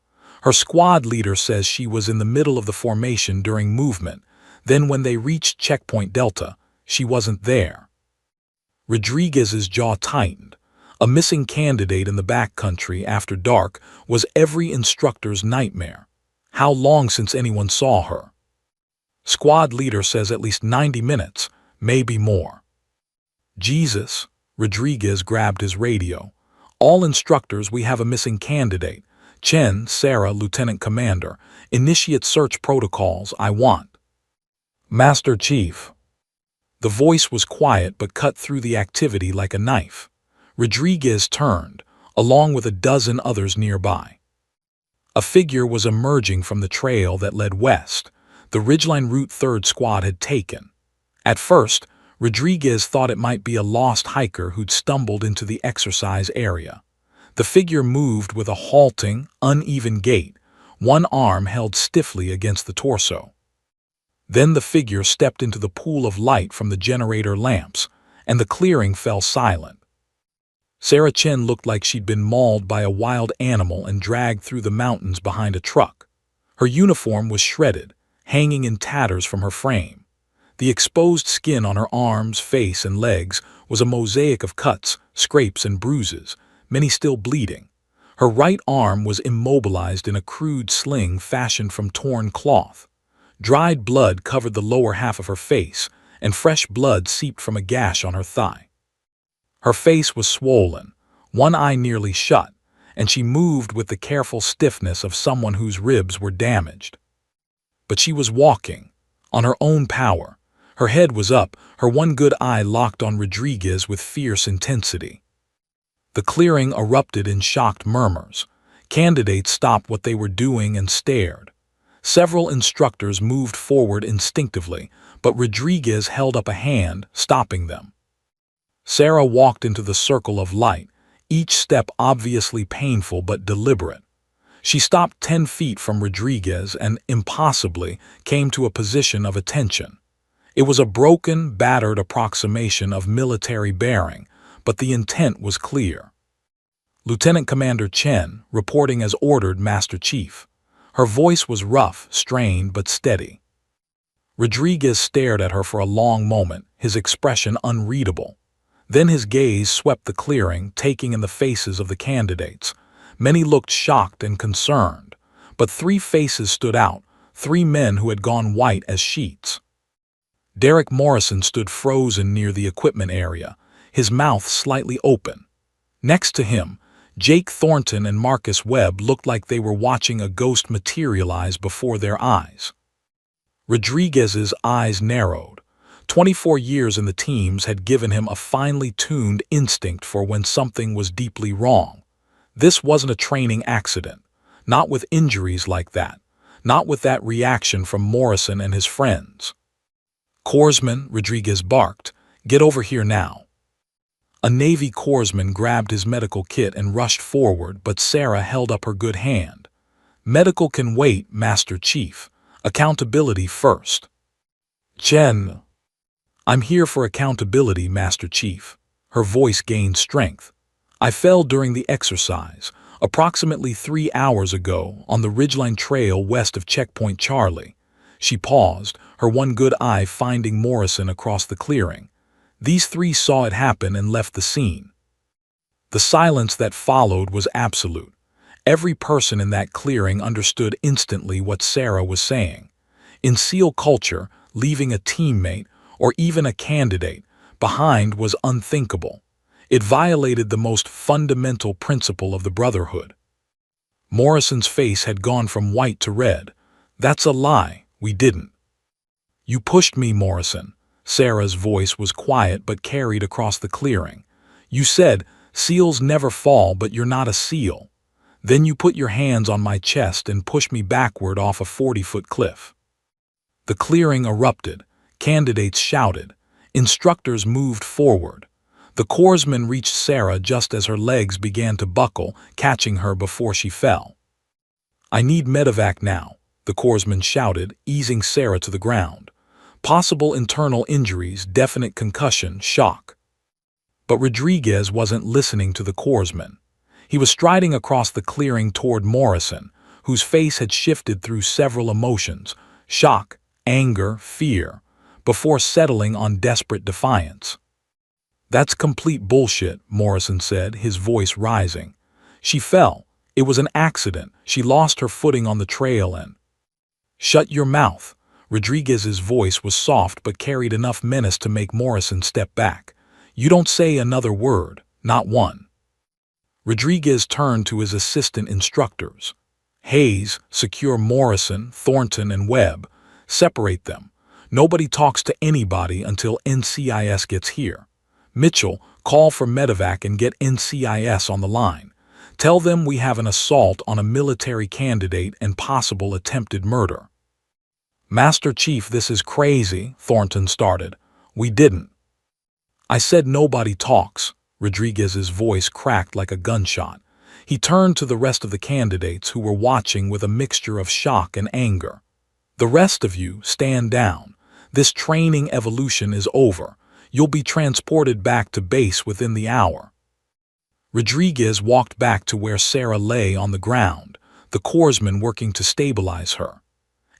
Her squad leader says she was in the middle of the formation during movement. Then when they reached Checkpoint Delta, she wasn't there." Rodriguez's jaw tightened. A missing candidate in the backcountry after dark was every instructor's nightmare. How long since anyone saw her? "Squad leader says at least 90 minutes, maybe more." "Jesus," Rodriguez grabbed his radio. "All instructors, we have a missing candidate. Chen, Sarah, Lieutenant Commander. Initiate search protocols, I want." "Master Chief." The voice was quiet but cut through the activity like a knife. Rodriguez turned, along with a dozen others nearby. A figure was emerging from the trail that led west, the Ridgeline route 3rd Squad had taken. At first, Rodriguez thought it might be a lost hiker who'd stumbled into the exercise area. The figure moved with a halting, uneven gait, one arm held stiffly against the torso. Then the figure stepped into the pool of light from the generator lamps, and the clearing fell silent. Sarah Chen looked like she'd been mauled by a wild animal and dragged through the mountains behind a truck. Her uniform was shredded, hanging in tatters from her frame. The exposed skin on her arms, face, and legs was a mosaic of cuts, scrapes, and bruises, many still bleeding. Her right arm was immobilized in a crude sling fashioned from torn cloth. Dried blood covered the lower half of her face, and fresh blood seeped from a gash on her thigh. Her face was swollen, one eye nearly shut, and she moved with the careful stiffness of someone whose ribs were damaged. But she was walking, on her own power. Her head was up, her one good eye locked on Rodriguez with fierce intensity. The clearing erupted in shocked murmurs. Candidates stopped what they were doing and stared. Several instructors moved forward instinctively, but Rodriguez held up a hand, stopping them. Sarah walked into the circle of light, each step obviously painful but deliberate. She stopped 10 feet from Rodriguez and, impossibly, came to a position of attention. It was a broken, battered approximation of military bearing, but the intent was clear. Lieutenant Commander Chen, reporting as ordered, Master Chief. Her voice was rough, strained, but steady. Rodriguez stared at her for a long moment, his expression unreadable. Then his gaze swept the clearing, taking in the faces of the candidates. Many looked shocked and concerned, but 3 faces stood out, 3 men who had gone white as sheets. Derek Morrison stood frozen near the equipment area, his mouth slightly open. Next to him, Jake Thornton and Marcus Webb looked like they were watching a ghost materialize before their eyes. Rodriguez's eyes narrowed. 24 years in the teams had given him a finely tuned instinct for when something was deeply wrong. This wasn't a training accident, not with injuries like that, not with that reaction from Morrison and his friends. "Corpsman," Rodriguez barked, "get over here now." A Navy corpsman grabbed his medical kit and rushed forward, but Sarah held up her good hand. "Medical can wait, Master Chief. Accountability first." "Chen." "I'm here for accountability, Master Chief." Her voice gained strength. "I fell during the exercise, approximately 3 hours ago, on the Ridgeline Trail west of Checkpoint Charlie." She paused, her one good eye finding Morrison across the clearing. These 3 saw it happen and left the scene. The silence that followed was absolute. Every person in that clearing understood instantly what Sarah was saying. In SEAL culture, leaving a teammate, or even a candidate, behind was unthinkable. It violated the most fundamental principle of the Brotherhood. Morrison's face had gone from white to red. "That's a lie, we didn't." "You pushed me, Morrison." Sarah's voice was quiet but carried across the clearing. "You said, 'SEALs never fall, but you're not a SEAL.' Then you put your hands on my chest and pushed me backward off a 40-foot cliff." The clearing erupted. Candidates shouted. Instructors moved forward. The corpsman reached Sarah just as her legs began to buckle, catching her before she fell. "I need medevac now," the corpsman shouted, easing Sarah to the ground. "Possible internal injuries, definite concussion, shock." But Rodriguez wasn't listening to the corpsman. He was striding across the clearing toward Morrison, whose face had shifted through several emotions: shock, anger, fear, before settling on desperate defiance. "That's complete bullshit," Morrison said, his voice rising. "She fell. It was an accident. She lost her footing on the trail and—" "Shut your mouth." Rodriguez's voice was soft but carried enough menace to make Morrison step back. "You don't say another word, not one." Rodriguez turned to his assistant instructors. "Hayes, secure Morrison, Thornton, and Webb. Separate them. Nobody talks to anybody until NCIS gets here. Mitchell, call for medevac and get NCIS on the line. Tell them we have an assault on a military candidate and possible attempted murder." "Master Chief, this is crazy," Thornton started. "We didn't." "I said nobody talks." Rodriguez's voice cracked like a gunshot. He turned to the rest of the candidates who were watching with a mixture of shock and anger. "The rest of you, stand down. This training evolution is over. You'll be transported back to base within the hour." Rodriguez walked back to where Sarah lay on the ground, the corpsman working to stabilize her.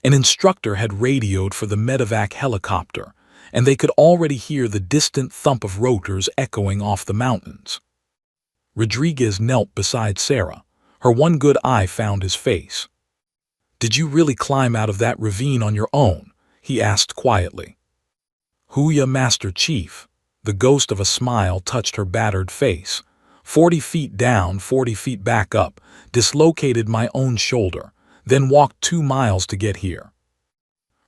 An instructor had radioed for the medevac helicopter, and they could already hear the distant thump of rotors echoing off the mountains. Rodriguez knelt beside Sarah. Her one good eye found his face. "Did you really climb out of that ravine on your own?" he asked quietly. "Hooya, Master Chief." The ghost of a smile touched her battered face. 40 feet down, 40 feet back up, dislocated my own shoulder, then walked 2 miles to get here.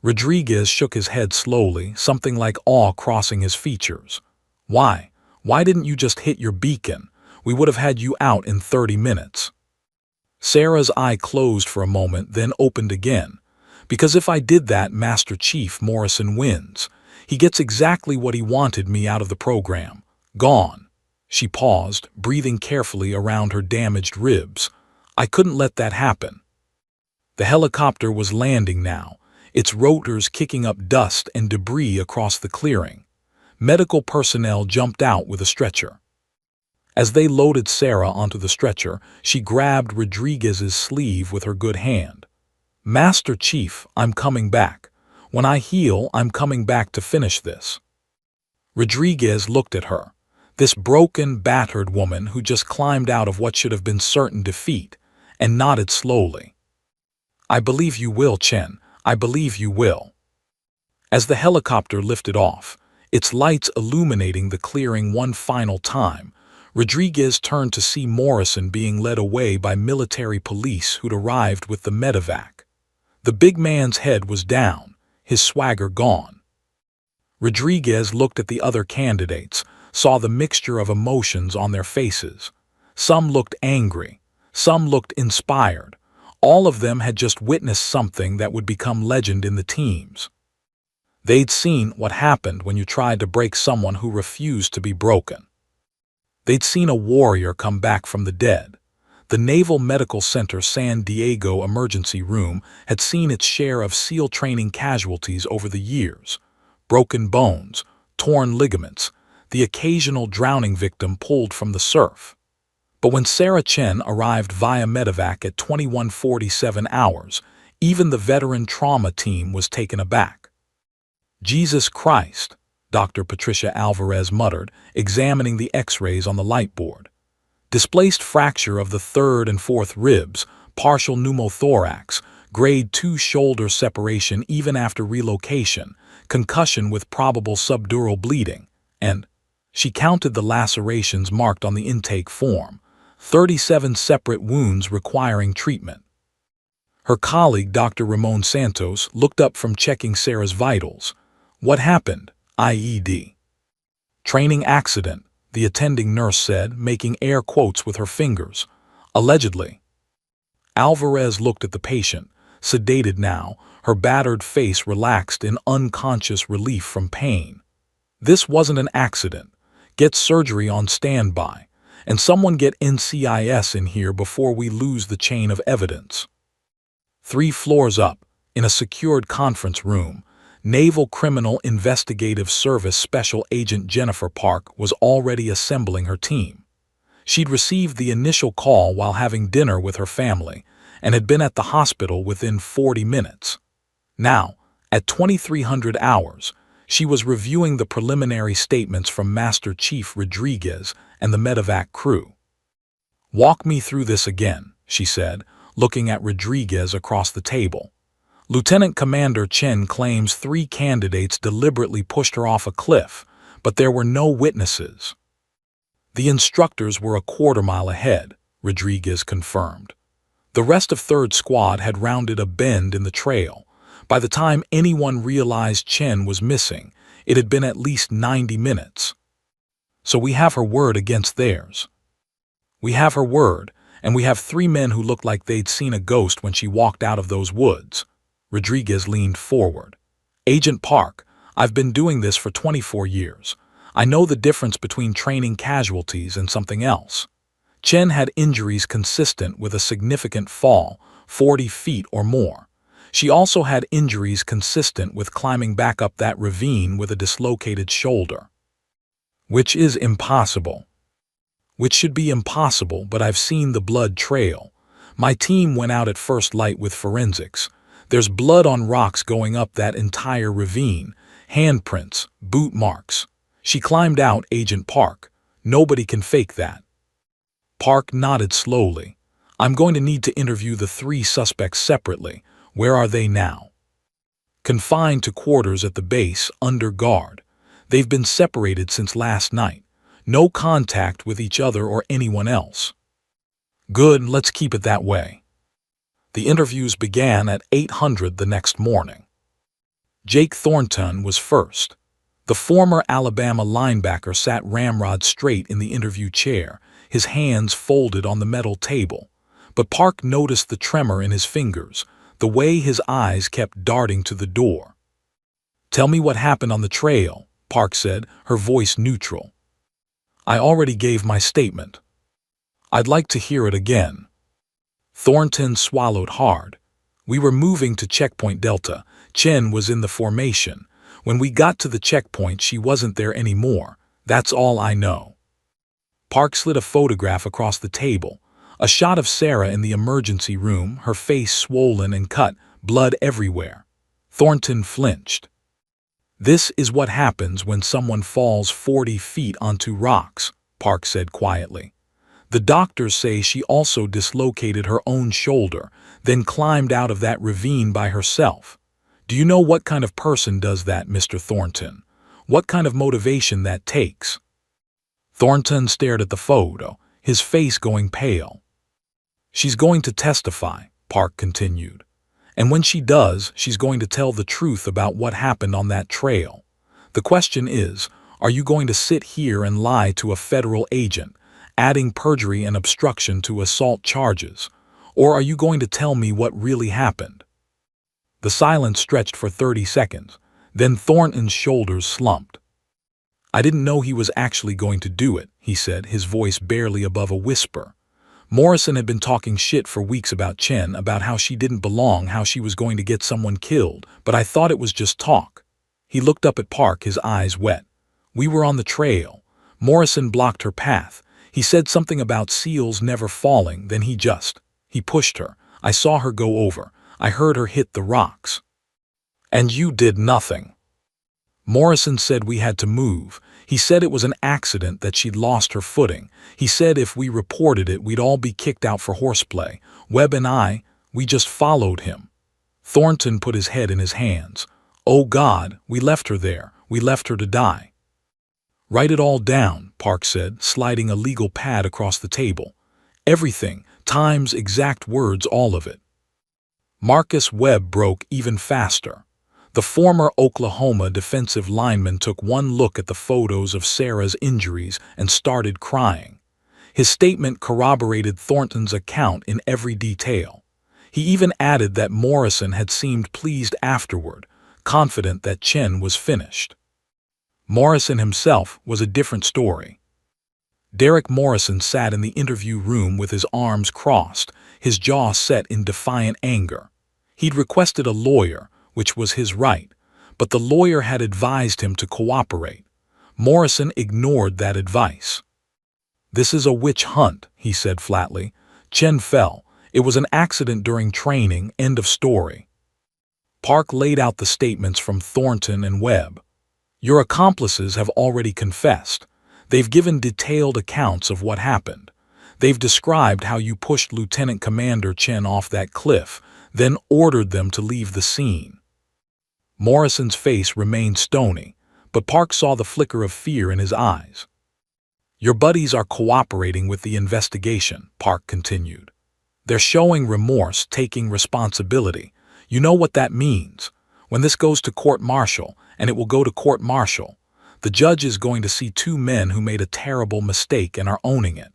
Rodriguez shook his head slowly, something like awe crossing his features. "Why? Why didn't you just hit your beacon? We would have had you out in 30 minutes. Sarah's eye closed for a moment, then opened again. "Because if I did that, Master Chief, Morrison wins. He gets exactly what he wanted me out of the program. Gone." She paused, breathing carefully around her damaged ribs. "I couldn't let that happen." The helicopter was landing now, its rotors kicking up dust and debris across the clearing. Medical personnel jumped out with a stretcher. As they loaded Sarah onto the stretcher, she grabbed Rodriguez's sleeve with her good hand. "Master Chief, I'm coming back. When I heal, I'm coming back to finish this." Rodriguez looked at her, this broken, battered woman who just climbed out of what should have been certain defeat, and nodded slowly. "I believe you will, Chen. I believe you will." As the helicopter lifted off, its lights illuminating the clearing one final time, Rodriguez turned to see Morrison being led away by military police who'd arrived with the medevac. The big man's head was down, his swagger gone. Rodriguez looked at the other candidates, saw the mixture of emotions on their faces. Some looked angry, some looked inspired. All of them had just witnessed something that would become legend in the teams. They'd seen what happened when you tried to break someone who refused to be broken. They'd seen a warrior come back from the dead. The Naval Medical Center San Diego emergency room had seen its share of SEAL training casualties over the years. Broken bones, torn ligaments, the occasional drowning victim pulled from the surf. But when Sarah Chen arrived via medevac at 21:47 hours, even the veteran trauma team was taken aback. "Jesus Christ," Dr. Patricia Alvarez muttered, examining the x-rays on the light board. Displaced fracture of the 3rd and 4th ribs, partial pneumothorax, grade 2 shoulder separation even after relocation, concussion with probable subdural bleeding, and she counted the lacerations marked on the intake form, 37 separate wounds requiring treatment. Her colleague, Dr. Ramon Santos, looked up from checking Sarah's vitals. "What happened?" "IED. Training accident," the attending nurse said, making air quotes with her fingers. "Allegedly." Alvarez looked at the patient, sedated now, her battered face relaxed in unconscious relief from pain. "This wasn't an accident. Get surgery on standby, and someone get NCIS in here before we lose the chain of evidence." 3 floors up, in a secured conference room, Naval Criminal Investigative Service Special Agent Jennifer Park was already assembling her team. She'd received the initial call while having dinner with her family and had been at the hospital within 40 minutes. Now, at 2300 hours, she was reviewing the preliminary statements from Master Chief Rodriguez and the medevac crew. "Walk me through this again," she said, looking at Rodriguez across the table. "Lieutenant Commander Chen claims 3 candidates deliberately pushed her off a cliff, but there were no witnesses." "The instructors were a quarter-mile ahead," Rodriguez confirmed. "The rest of 3rd Squad had rounded a bend in the trail. By the time anyone realized Chen was missing, it had been at least 90 minutes. So we have her word against theirs. We have her word, and we have 3 men who looked like they'd seen a ghost when she walked out of those woods." Rodriguez leaned forward. "Agent Park, I've been doing this for 24 years. I know the difference between training casualties and something else. Chen had injuries consistent with a significant fall, 40 feet or more. She also had injuries consistent with climbing back up that ravine with a dislocated shoulder." Which is impossible. Which should be impossible, but I've seen the blood trail. My team went out at first light with forensics. There's blood on rocks going up that entire ravine. Handprints, boot marks. She climbed out, Agent Park. Nobody can fake that. Park nodded slowly. I'm going to need to interview the 3 suspects separately. Where are they now? Confined to quarters at the base, under guard. They've been separated since last night. No contact with each other or anyone else. Good, let's keep it that way. The interviews began at 800 the next morning. Jake Thornton was first. The former Alabama linebacker sat ramrod straight in the interview chair, his hands folded on the metal table. But Park noticed the tremor in his fingers, the way his eyes kept darting to the door. Tell me what happened on the trail, Park said, her voice neutral. I already gave my statement. I'd like to hear it again. Thornton swallowed hard. We were moving to checkpoint Delta. Chen was in the formation. When we got to the checkpoint, she wasn't there anymore. That's all I know. Park slid a photograph across the table. A shot of Sarah in the emergency room, her face swollen and cut, blood everywhere. Thornton flinched. This is what happens when someone falls 40 feet onto rocks, Park said quietly. The doctors say she also dislocated her own shoulder, then climbed out of that ravine by herself. Do you know what kind of person does that, Mr. Thornton? What kind of motivation that takes? Thornton stared at the photo, his face going pale. She's going to testify, Park continued. And when she does, she's going to tell the truth about what happened on that trail. The question is, are you going to sit here and lie to a federal agent, adding perjury and obstruction to assault charges? Or are you going to tell me what really happened? The silence stretched for 30 seconds. Then Thornton's shoulders slumped. I didn't know he was actually going to do it, he said, his voice barely above a whisper. Morrison had been talking shit for weeks about Chen, about how she didn't belong, how she was going to get someone killed, but I thought it was just talk. He looked up at Park, his eyes wet. We were on the trail. Morrison blocked her path. He said something about seals never falling, then he pushed her. I saw her go over. I heard her hit the rocks. And you did nothing. Morrison said we had to move. He said it was an accident, that she'd lost her footing. He said if we reported it, we'd all be kicked out for horseplay. Webb and we just followed him. Thornton put his head in his hands. Oh God, we left her there. We left her to die. Write it all down, Park said, sliding a legal pad across the table. Everything, times, exact words, all of it. Marcus Webb broke even faster. The former Oklahoma defensive lineman took one look at the photos of Sarah's injuries and started crying. His statement corroborated Thornton's account in every detail. He even added that Morrison had seemed pleased afterward, confident that Chen was finished. Morrison himself was a different story. Derek Morrison sat in the interview room with his arms crossed, his jaw set in defiant anger. He'd requested a lawyer, which was his right, but the lawyer had advised him to cooperate. Morrison ignored that advice. This is a witch hunt, he said flatly. Chen fell. It was an accident during training, end of story. Park laid out the statements from Thornton and Webb. Your accomplices have already confessed. They've given detailed accounts of what happened. They've described how you pushed Lieutenant Commander Chen off that cliff, then ordered them to leave the scene. Morrison's face remained stony, but Park saw the flicker of fear in his eyes. Your buddies are cooperating with the investigation, Park continued. They're showing remorse, taking responsibility. You know what that means. When this goes to court-martial, and it will go to court-martial, the judge is going to see 2 men who made a terrible mistake and are owning it.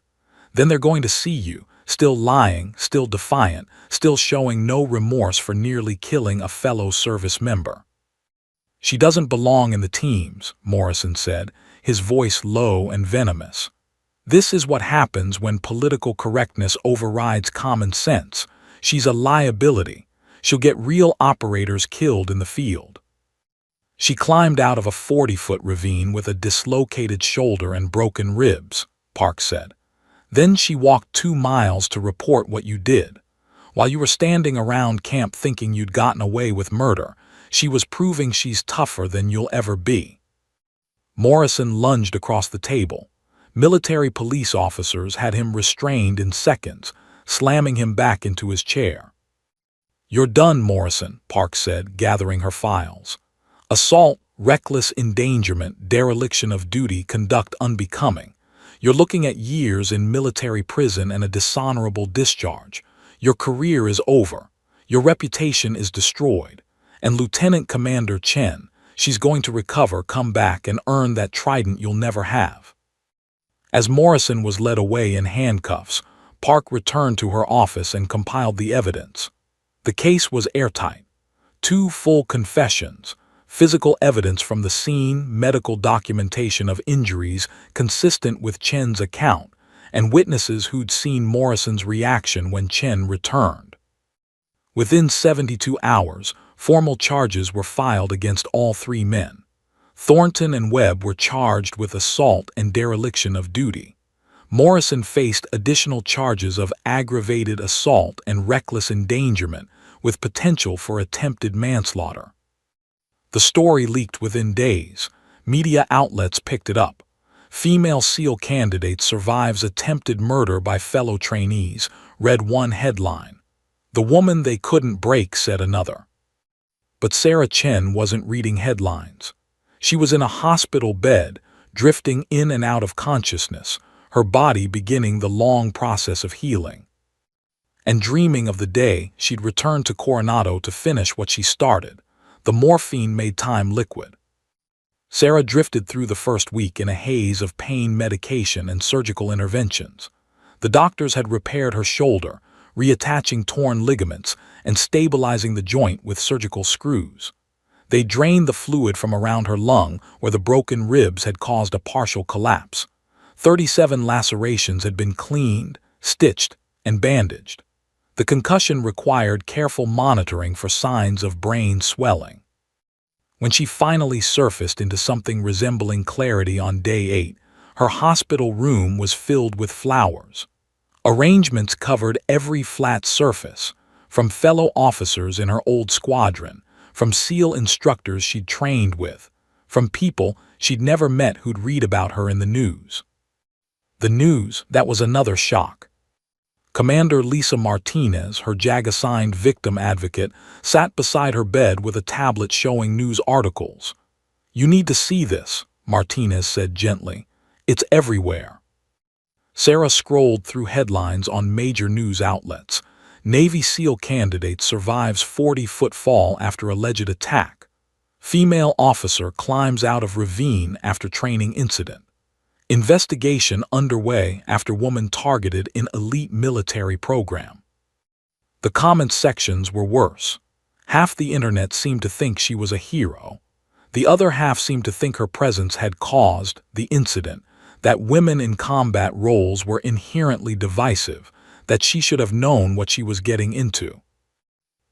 Then they're going to see you, still lying, still defiant, still showing no remorse for nearly killing a fellow service member. She doesn't belong in the teams, Morrison said, his voice low and venomous. This is what happens when political correctness overrides common sense. She's a liability. She'll get real operators killed in the field. She climbed out of a 40-foot ravine with a dislocated shoulder and broken ribs, Park said. Then she walked 2 miles to report what you did. While you were standing around camp thinking you'd gotten away with murder, she was proving she's tougher than you'll ever be. Morrison lunged across the table. Military police officers had him restrained in seconds, slamming him back into his chair. "You're done, Morrison," Park said, gathering her files. "Assault, reckless endangerment, dereliction of duty, conduct unbecoming. You're looking at years in military prison and a dishonorable discharge. Your career is over. Your reputation is destroyed. And Lieutenant Commander Chen, she's going to recover, come back, and earn that trident you'll never have." As Morrison was led away in handcuffs, Park returned to her office and compiled the evidence. The case was airtight. 2 full confessions, physical evidence from the scene, medical documentation of injuries consistent with Chen's account, and witnesses who'd seen Morrison's reaction when Chen returned. Within 72 hours, formal charges were filed against all 3 men. Thornton and Webb were charged with assault and dereliction of duty. Morrison faced additional charges of aggravated assault and reckless endangerment, with potential for attempted manslaughter. The story leaked within days. Media outlets picked it up. "Female SEAL candidate survives attempted murder by fellow trainees," read one headline. "The woman they couldn't break," said another. But Sarah Chen wasn't reading headlines. She was in a hospital bed, drifting in and out of consciousness, her body beginning the long process of healing. And dreaming of the day she'd return to Coronado to finish what she started. The morphine made time liquid. Sarah drifted through the first week in a haze of pain medication and surgical interventions. The doctors had repaired her shoulder, reattaching torn ligaments and stabilizing the joint with surgical screws. They drained the fluid from around her lung where the broken ribs had caused a partial collapse. 37 lacerations had been cleaned, stitched, and bandaged. The concussion required careful monitoring for signs of brain swelling. When she finally surfaced into something resembling clarity on day 8, her hospital room was filled with flowers. Arrangements covered every flat surface, from fellow officers in her old squadron, from SEAL instructors she'd trained with, from people she'd never met who'd read about her in the news. The news, that was another shock. Commander Lisa Martinez, her JAG-assigned victim advocate, sat beside her bed with a tablet showing news articles. "You need to see this," Martinez said gently. "It's everywhere." Sarah scrolled through headlines on major news outlets. Navy SEAL candidate survives 40-foot fall after alleged attack. Female officer climbs out of ravine after training incident. Investigation underway after woman targeted in elite military program. The comment sections were worse. Half the internet seemed to think she was a hero. The other half seemed to think her presence had caused the incident, that women in combat roles were inherently divisive, that she should have known what she was getting into.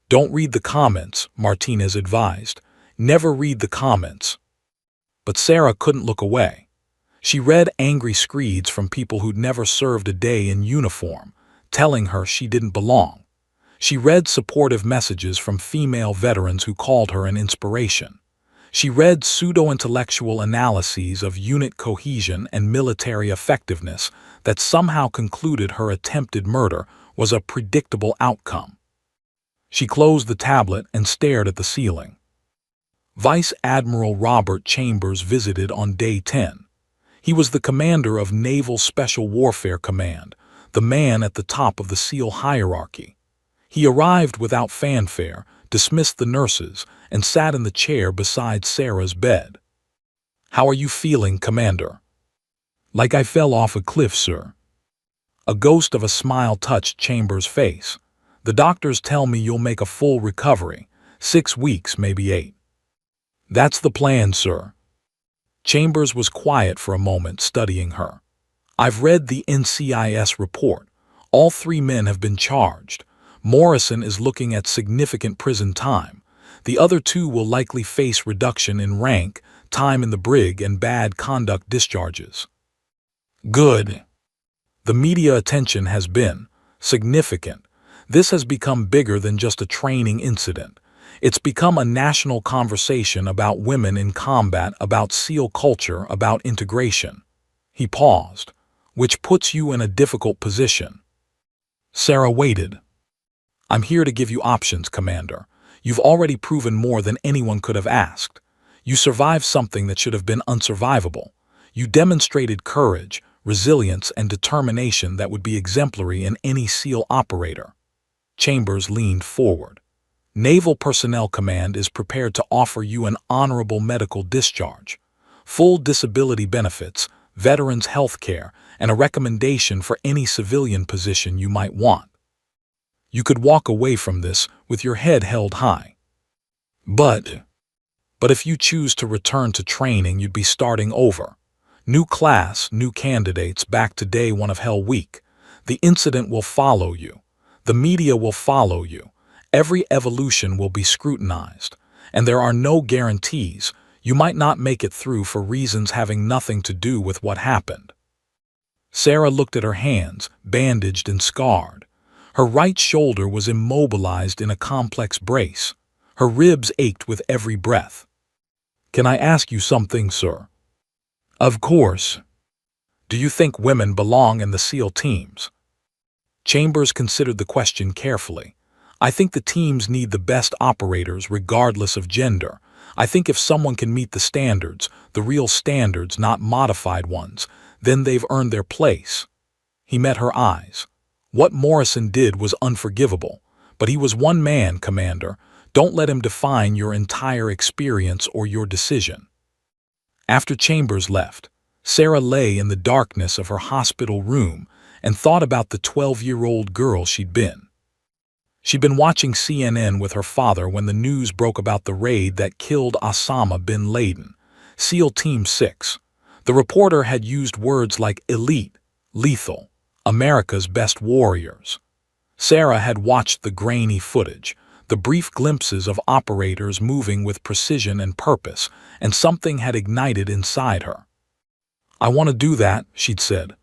"Don't read the comments," Martinez advised. "Never read the comments." But Sarah couldn't look away. She read angry screeds from people who'd never served a day in uniform, telling her she didn't belong. She read supportive messages from female veterans who called her an inspiration. She read pseudo-intellectual analyses of unit cohesion and military effectiveness that somehow concluded her attempted murder was a predictable outcome. She closed the tablet and stared at the ceiling. Vice Admiral Robert Chambers visited on day 10. He was the commander of Naval Special Warfare Command, the man at the top of the SEAL hierarchy. He arrived without fanfare, dismissed the nurses, and sat in the chair beside Sarah's bed. "How are you feeling, Commander?" "Like I fell off a cliff, sir." A ghost of a smile touched Chambers' face. "The doctors tell me you'll make a full recovery, 6 weeks, maybe 8. "That's the plan, sir." Chambers was quiet for a moment, studying her. "I've read the NCIS report. All 3 men have been charged. Morrison is looking at significant prison time. The other two will likely face reduction in rank, time in the brig, and bad conduct discharges. Good. The media attention has been significant. This has become bigger than just a training incident. It's become a national conversation about women in combat, about SEAL culture, about integration. He paused, which puts you in a difficult position. Sarah waited. I'm here to give you options, Commander. You've already proven more than anyone could have asked. You survived something that should have been unsurvivable. You demonstrated courage, resilience, and determination that would be exemplary in any SEAL operator. Chambers leaned forward. Naval Personnel Command is prepared to offer you an honorable medical discharge, full disability benefits, veterans' health care, and a recommendation for any civilian position you might want. You could walk away from this with your head held high. But if you choose to return to training, you'd be starting over. New class, new candidates, back to day one of Hell Week. The incident will follow you. The media will follow you. Every evolution will be scrutinized. And there are no guarantees. You might not make it through for reasons having nothing to do with what happened. Sarah looked at her hands, bandaged and scarred. Her right shoulder was immobilized in a complex brace. Her ribs ached with every breath. Can I ask you something, sir? Of course. Do you think women belong in the SEAL teams? Chambers considered the question carefully. I think the teams need the best operators regardless of gender. I think if someone can meet the standards, the real standards, not modified ones, then they've earned their place. He met her eyes. What Morrison did was unforgivable, but he was one man, Commander. Don't let him define your entire experience or your decision. After Chambers left, Sarah lay in the darkness of her hospital room and thought about the 12-year-old girl she'd been. She'd been watching CNN with her father when the news broke about the raid that killed Osama bin Laden, SEAL Team 6. The reporter had used words like elite, lethal, America's best warriors. Sarah had watched the grainy footage, the brief glimpses of operators moving with precision and purpose, and something had ignited inside her. I want to do that, she'd said.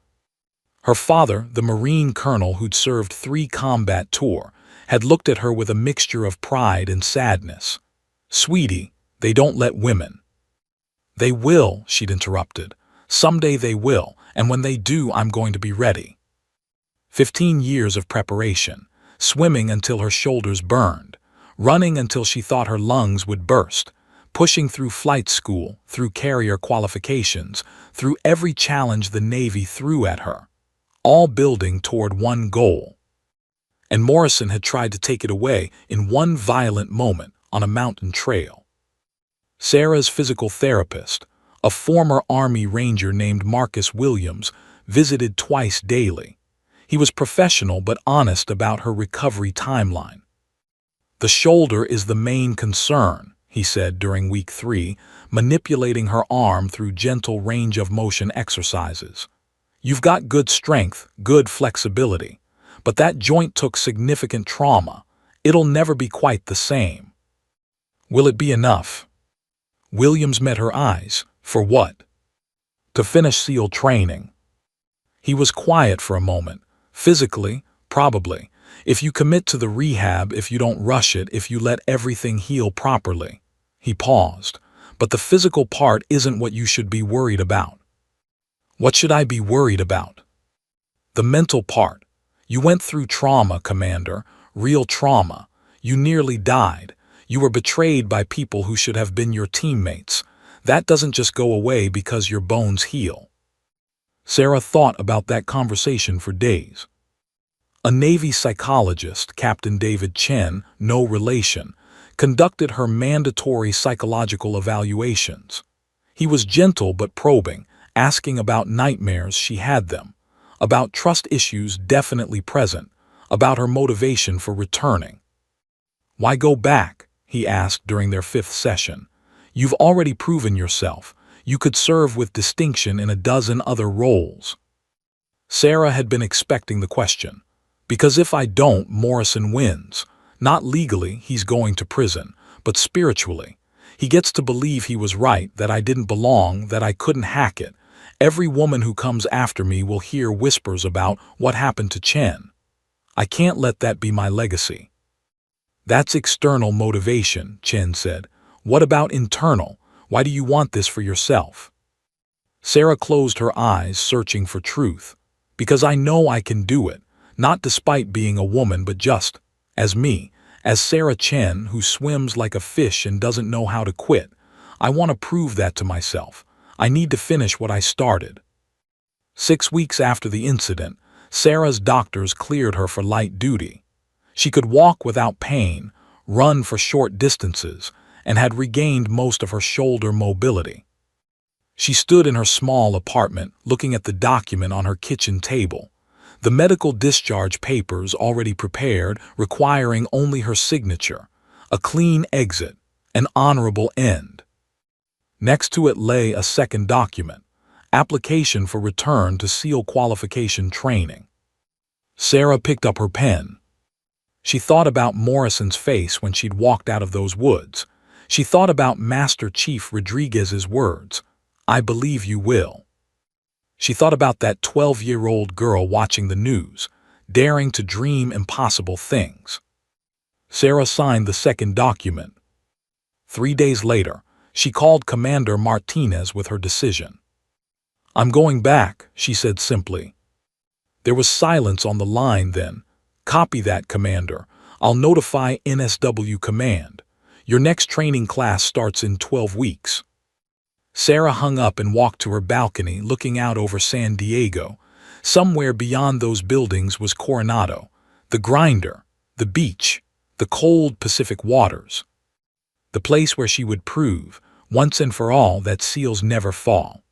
Her father, the Marine colonel who'd served 3 combat tours, had looked at her with a mixture of pride and sadness. Sweetie, they don't let women. They will, she'd interrupted. Someday they will, and when they do, I'm going to be ready. 15 years of preparation, swimming until her shoulders burned, running until she thought her lungs would burst, pushing through flight school, through carrier qualifications, through every challenge the Navy threw at her, all building toward one goal. And Morrison had tried to take it away in one violent moment on a mountain trail. Sarah's physical therapist, a former Army Ranger named Marcus Williams, visited twice daily. He was professional but honest about her recovery timeline. The shoulder is the main concern, he said during week 3, manipulating her arm through gentle range of motion exercises. You've got good strength, good flexibility, but that joint took significant trauma. It'll never be quite the same. Will it be enough? Williams met her eyes. For what? To finish SEAL training. He was quiet for a moment. Physically, probably. If you commit to the rehab, if you don't rush it, if you let everything heal properly. He paused. But the physical part isn't what you should be worried about. What should I be worried about? The mental part. You went through trauma, Commander. Real trauma. You nearly died. You were betrayed by people who should have been your teammates. That doesn't just go away because your bones heal. Sarah thought about that conversation for days. A Navy psychologist, Captain David Chen, no relation, conducted her mandatory psychological evaluations. He was gentle but probing, asking about nightmares she had them, about trust issues definitely present, about her motivation for returning. Why go back? He asked during their 5th session. You've already proven yourself. You could serve with distinction in a dozen other roles. Sarah had been expecting the question. Because if I don't, Morrison wins. Not legally, he's going to prison, but spiritually. He gets to believe he was right, that I didn't belong, that I couldn't hack it. Every woman who comes after me will hear whispers about what happened to Chen. I can't let that be my legacy. That's external motivation, Chen said. What about internal? Why do you want this for yourself? Sarah closed her eyes, searching for truth. Because I know I can do it, not despite being a woman, but just as me, as Sarah Chen, who swims like a fish and doesn't know how to quit. I want to prove that to myself. I need to finish what I started. 6 weeks after the incident, Sarah's doctors cleared her for light duty. She could walk without pain, run for short distances, and had regained most of her shoulder mobility. She stood in her small apartment, looking at the document on her kitchen table. The medical discharge papers already prepared, requiring only her signature, a clean exit, an honorable end. Next to it lay a second document, application for return to SEAL qualification training. Sarah picked up her pen. She thought about Morrison's face when she'd walked out of those woods. She thought about Master Chief Rodriguez's words, "I believe you will." She thought about that 12-year-old girl watching the news, daring to dream impossible things. Sarah signed the second document. 3 days later, she called Commander Martinez with her decision. "I'm going back," she said simply. There was silence on the line then. "Copy that, Commander. I'll notify NSW Command. Your next training class starts in 12 weeks. Sarah hung up and walked to her balcony, looking out over San Diego. Somewhere beyond those buildings was Coronado, the grinder, the beach, the cold Pacific waters. The place where she would prove, once and for all, that SEALs never fall.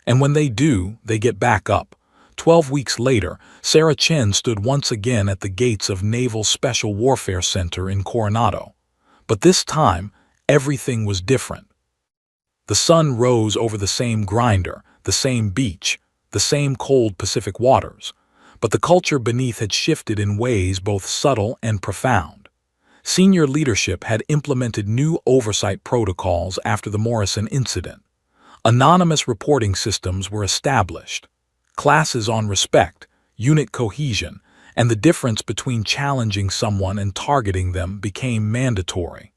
And when they do, they get back up. 12 weeks later, Sarah Chen stood once again at the gates of Naval Special Warfare Center in Coronado. But this time, everything was different. The sun rose over the same grinder, the same beach, the same cold Pacific waters, but the culture beneath had shifted in ways both subtle and profound. Senior leadership had implemented new oversight protocols after the Morrison incident. Anonymous reporting systems were established. Classes on respect, unit cohesion, and the difference between challenging someone and targeting them became mandatory.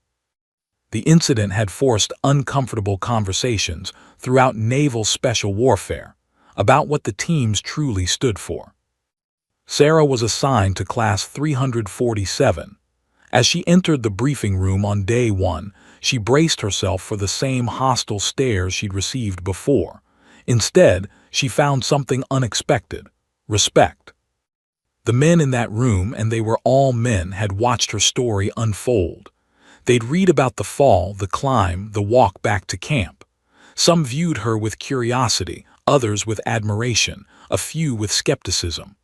The incident had forced uncomfortable conversations throughout naval special warfare about what the teams truly stood for. Sarah was assigned to Class 347. As she entered the briefing room on day 1, she braced herself for the same hostile stares she'd received before. Instead, she found something unexpected: respect. The men in that room, and they were all men, had watched her story unfold. They'd read about the fall, the climb, the walk back to camp. Some viewed her with curiosity, others with admiration, a few with skepticism.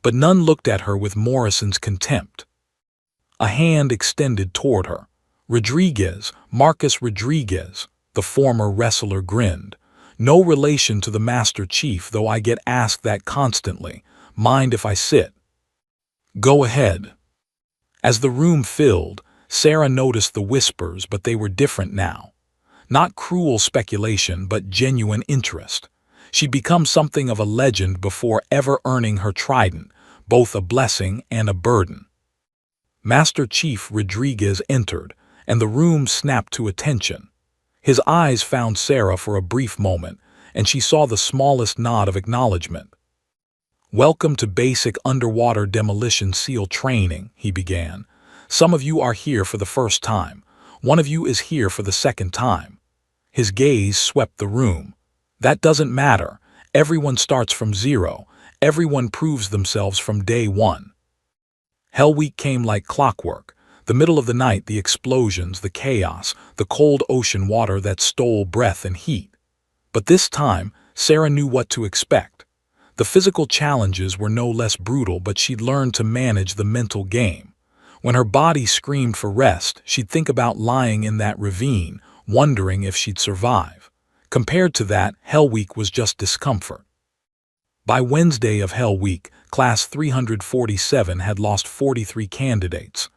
But none looked at her with Morrison's contempt. A hand extended toward her. "Rodriguez, Marcus Rodriguez," the former wrestler grinned. "No relation to the Master Chief, though I get asked that constantly. Mind if I sit?" "Go ahead." As the room filled, Sarah noticed the whispers, but they were different now. Not cruel speculation, but genuine interest. She'd become something of a legend before ever earning her trident, both a blessing and a burden. Master Chief Rodriguez entered, and the room snapped to attention. His eyes found Sarah for a brief moment, and she saw the smallest nod of acknowledgement. "Welcome to basic underwater demolition SEAL training," he began. "Some of you are here for the first time. One of you is here for the second time." His gaze swept the room. "That doesn't matter. Everyone starts from zero. Everyone proves themselves from day 1. Hell Week came like clockwork. The middle of the night, the explosions, the chaos, the cold ocean water that stole breath and heat. But this time, Sarah knew what to expect. The physical challenges were no less brutal, but she'd learned to manage the mental game. When her body screamed for rest, she'd think about lying in that ravine, wondering if she'd survive. Compared to that, Hell Week was just discomfort. By Wednesday of Hell Week, Class 347 had lost 43 candidates.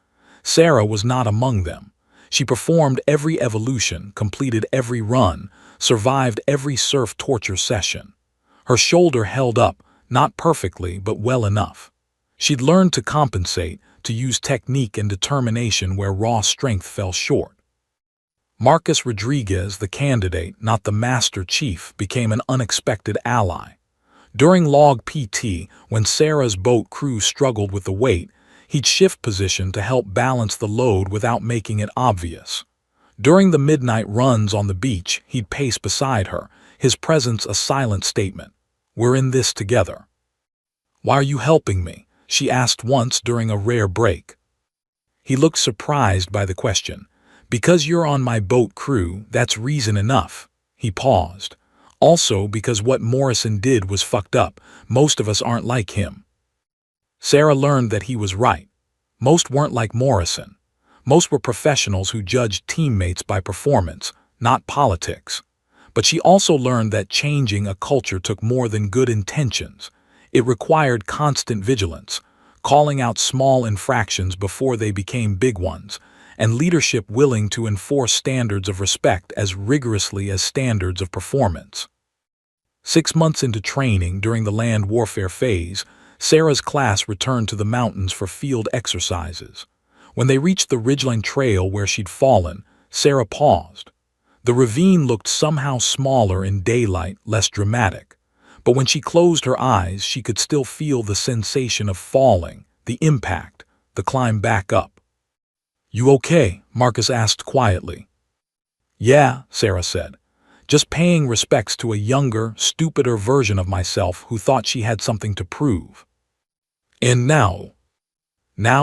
Sarah was not among them. She performed every evolution, completed every run, survived every surf torture session. Her shoulder held up, not perfectly, but well enough. She'd learned to compensate, to use technique and determination where raw strength fell short. Marcus Rodriguez, the candidate, not the Master Chief, became an unexpected ally. During log PT, when Sarah's boat crew struggled with the weight, he'd shift position to help balance the load without making it obvious. During the midnight runs on the beach, he'd pace beside her, his presence a silent statement. "We're in this together." "Why are you helping me?" she asked once during a rare break. He looked surprised by the question. "Because you're on my boat crew, that's reason enough." He paused. "Also because what Morrison did was fucked up. Most of us aren't like him." Sarah learned that he was right. Most weren't like Morrison. Most were professionals who judged teammates by performance, not politics. But she also learned that changing a culture took more than good intentions. It required constant vigilance, calling out small infractions before they became big ones, and leadership willing to enforce standards of respect as rigorously as standards of performance. 6 months into training during the land warfare phase, Sarah's class returned to the mountains for field exercises. When they reached the ridgeline trail where she'd fallen, Sarah paused. The ravine looked somehow smaller in daylight, less dramatic. But when she closed her eyes, she could still feel the sensation of falling, the impact, the climb back up. "You okay?" Marcus asked quietly. "Yeah," Sarah said. "Just paying respects to a younger, stupider version of myself who thought she had something to prove. And now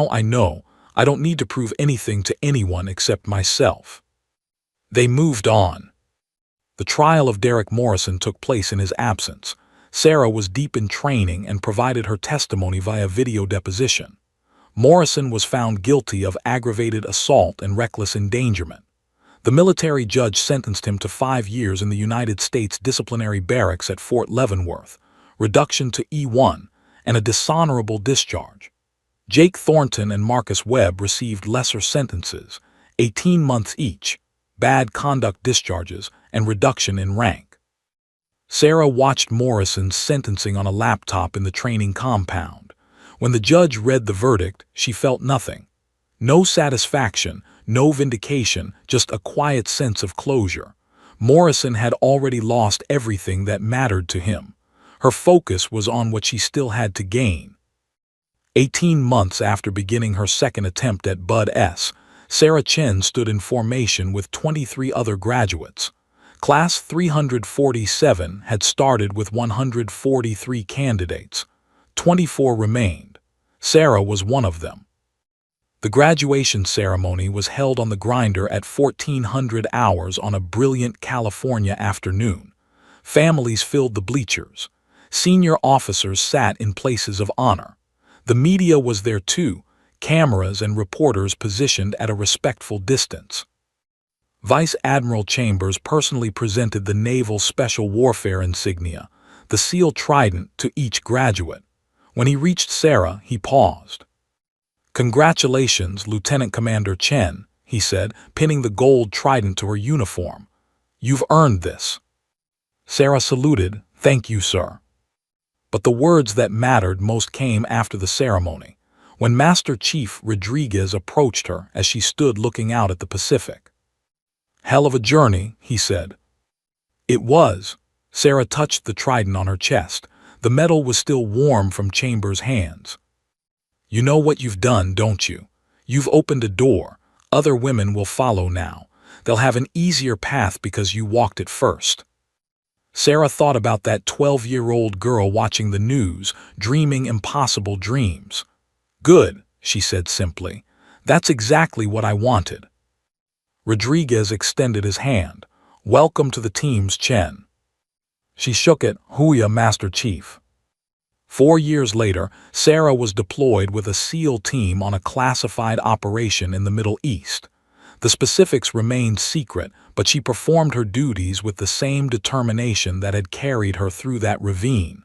I know I don't need to prove anything to anyone except myself." They moved on. The trial of Derek Morrison took place in his absence. Sarah was deep in training and provided her testimony via video deposition. Morrison was found guilty of aggravated assault and reckless endangerment. The military judge sentenced him to 5 years in the United States disciplinary barracks at Fort Leavenworth, reduction to E1, and a dishonorable discharge. Jake Thornton and Marcus Webb received lesser sentences, 18 months each, bad conduct discharges, and reduction in rank. Sarah watched Morrison's sentencing on a laptop in the training compound. When the judge read the verdict, she felt nothing. No satisfaction, no vindication, just a quiet sense of closure. Morrison had already lost everything that mattered to him. Her focus was on what she still had to gain. 18 months after beginning her second attempt at Bud S., Sarah Chen stood in formation with 23 other graduates. Class 347 had started with 143 candidates. 24 remained. Sarah was one of them. The graduation ceremony was held on the grinder at 1400 hours on a brilliant California afternoon. Families filled the bleachers. Senior officers sat in places of honor. The media was there too, cameras and reporters positioned at a respectful distance. Vice Admiral Chambers personally presented the Naval Special Warfare insignia, the SEAL Trident, to each graduate. When he reached Sarah, he paused. "Congratulations, Lieutenant Commander Chen," he said, pinning the gold trident to her uniform. "You've earned this." Sarah saluted. "Thank you, sir." But the words that mattered most came after the ceremony, when Master Chief Rodriguez approached her as she stood looking out at the Pacific. "Hell of a journey," he said. It was. Sarah touched the trident on her chest. The metal was still warm from Chambers' hands. "You know what you've done, don't you? You've opened a door. Other women will follow now. They'll have an easier path because you walked it first." Sarah thought about that 12-year-old girl watching the news, dreaming impossible dreams. "Good," she said simply. "That's exactly what I wanted." Rodriguez extended his hand. "Welcome to the teams, Chen." She shook it. "Huya, Master Chief." 4 years later, Sarah was deployed with a SEAL team on a classified operation in the Middle East. The specifics remained secret, but she performed her duties with the same determination that had carried her through that ravine.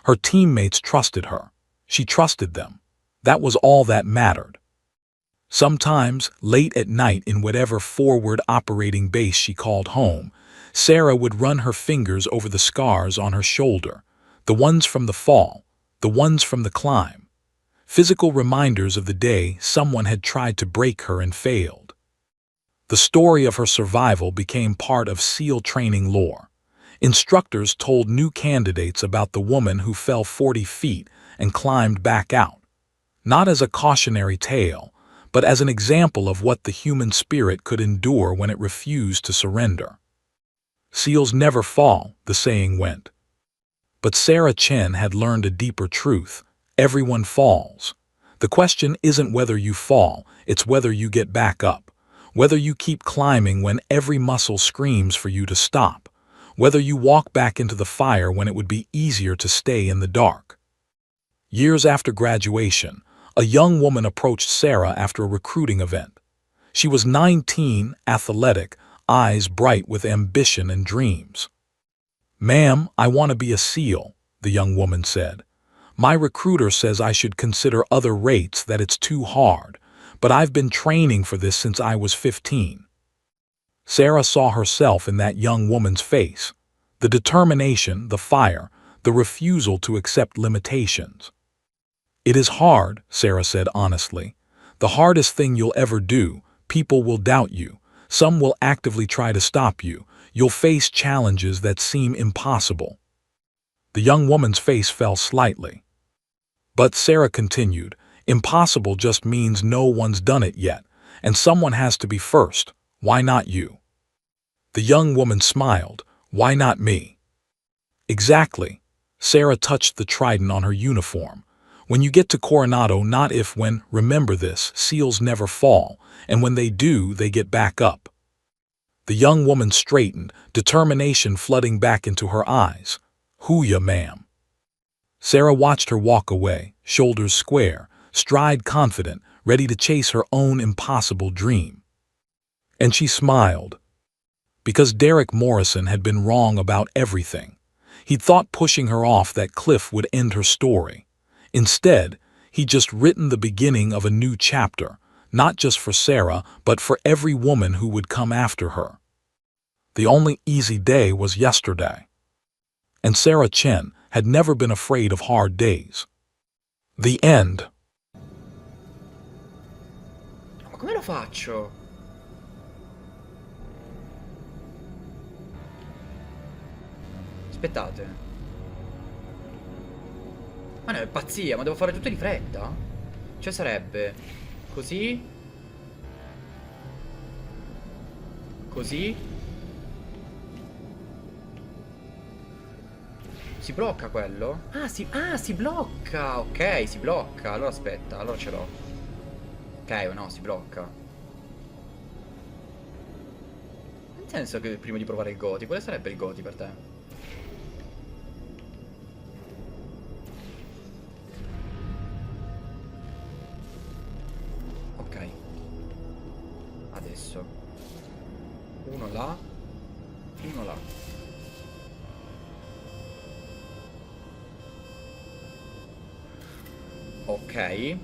Her teammates trusted her. She trusted them. That was all that mattered. Sometimes, late at night in whatever forward operating base she called home, Sarah would run her fingers over the scars on her shoulder, the ones from the fall, the ones from the climb, physical reminders of the day someone had tried to break her and failed. The story of her survival became part of SEAL training lore. Instructors told new candidates about the woman who fell 40 feet and climbed back out, not as a cautionary tale, but as an example of what the human spirit could endure when it refused to surrender. SEALs never fall, the saying went. But Sarah Chen had learned a deeper truth. Everyone falls. The question isn't whether you fall, it's whether you get back up. Whether you keep climbing when every muscle screams for you to stop. Whether you walk back into the fire when it would be easier to stay in the dark. Years after graduation, a young woman approached Sarah after a recruiting event. She was 19, athletic, eyes bright with ambition and dreams. "Ma'am, I want to be a SEAL," the young woman said. "My recruiter says I should consider other rates, that it's too hard, but I've been training for this since I was 15. Sarah saw herself in that young woman's face. The determination, the fire, the refusal to accept limitations. "It is hard," Sarah said honestly. "The hardest thing you'll ever do. People will doubt you. Some will actively try to stop you. You'll face challenges that seem impossible." The young woman's face fell slightly. But Sarah continued, "Impossible just means no one's done it yet, and someone has to be first. Why not you?" The young woman smiled. "Why not me?" "Exactly." Sarah touched the trident on her uniform. "When you get to Coronado, not if, when, remember this, SEALs never fall, and when they do, they get back up." The young woman straightened, determination flooding back into her eyes. "Hoo-ya, ma'am." Sarah watched her walk away, shoulders square, stride confident, ready to chase her own impossible dream. And she smiled. Because Derek Morrison had been wrong about everything. He'd thought pushing her off that cliff would end her story. Instead, he'd just written the beginning of a new chapter, not just for Sarah, but for every woman who would come after her. The only easy day was yesterday. And Sarah Chen had never been afraid of hard days. The end. Ma come lo faccio? Aspettate. Ma no, è pazzia, ma devo fare tutto di fretta? Cioè sarebbe così. Così. Si blocca quello? Si blocca. Ok, si blocca. Allora aspetta, allora ce l'ho. Ok, no, si blocca. Nel senso che prima di provare il Goti, quale sarebbe il Goti per te? Ok. Adesso. Uno là. Uno là. Ok.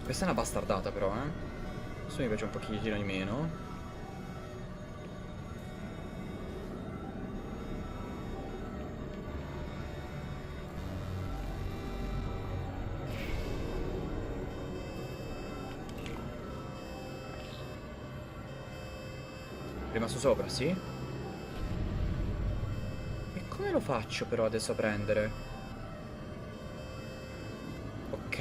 Questa è una bastardata però, Questo mi piace un pochino di meno. Rimasto sopra, sì? E come lo faccio però adesso a prendere? Ok.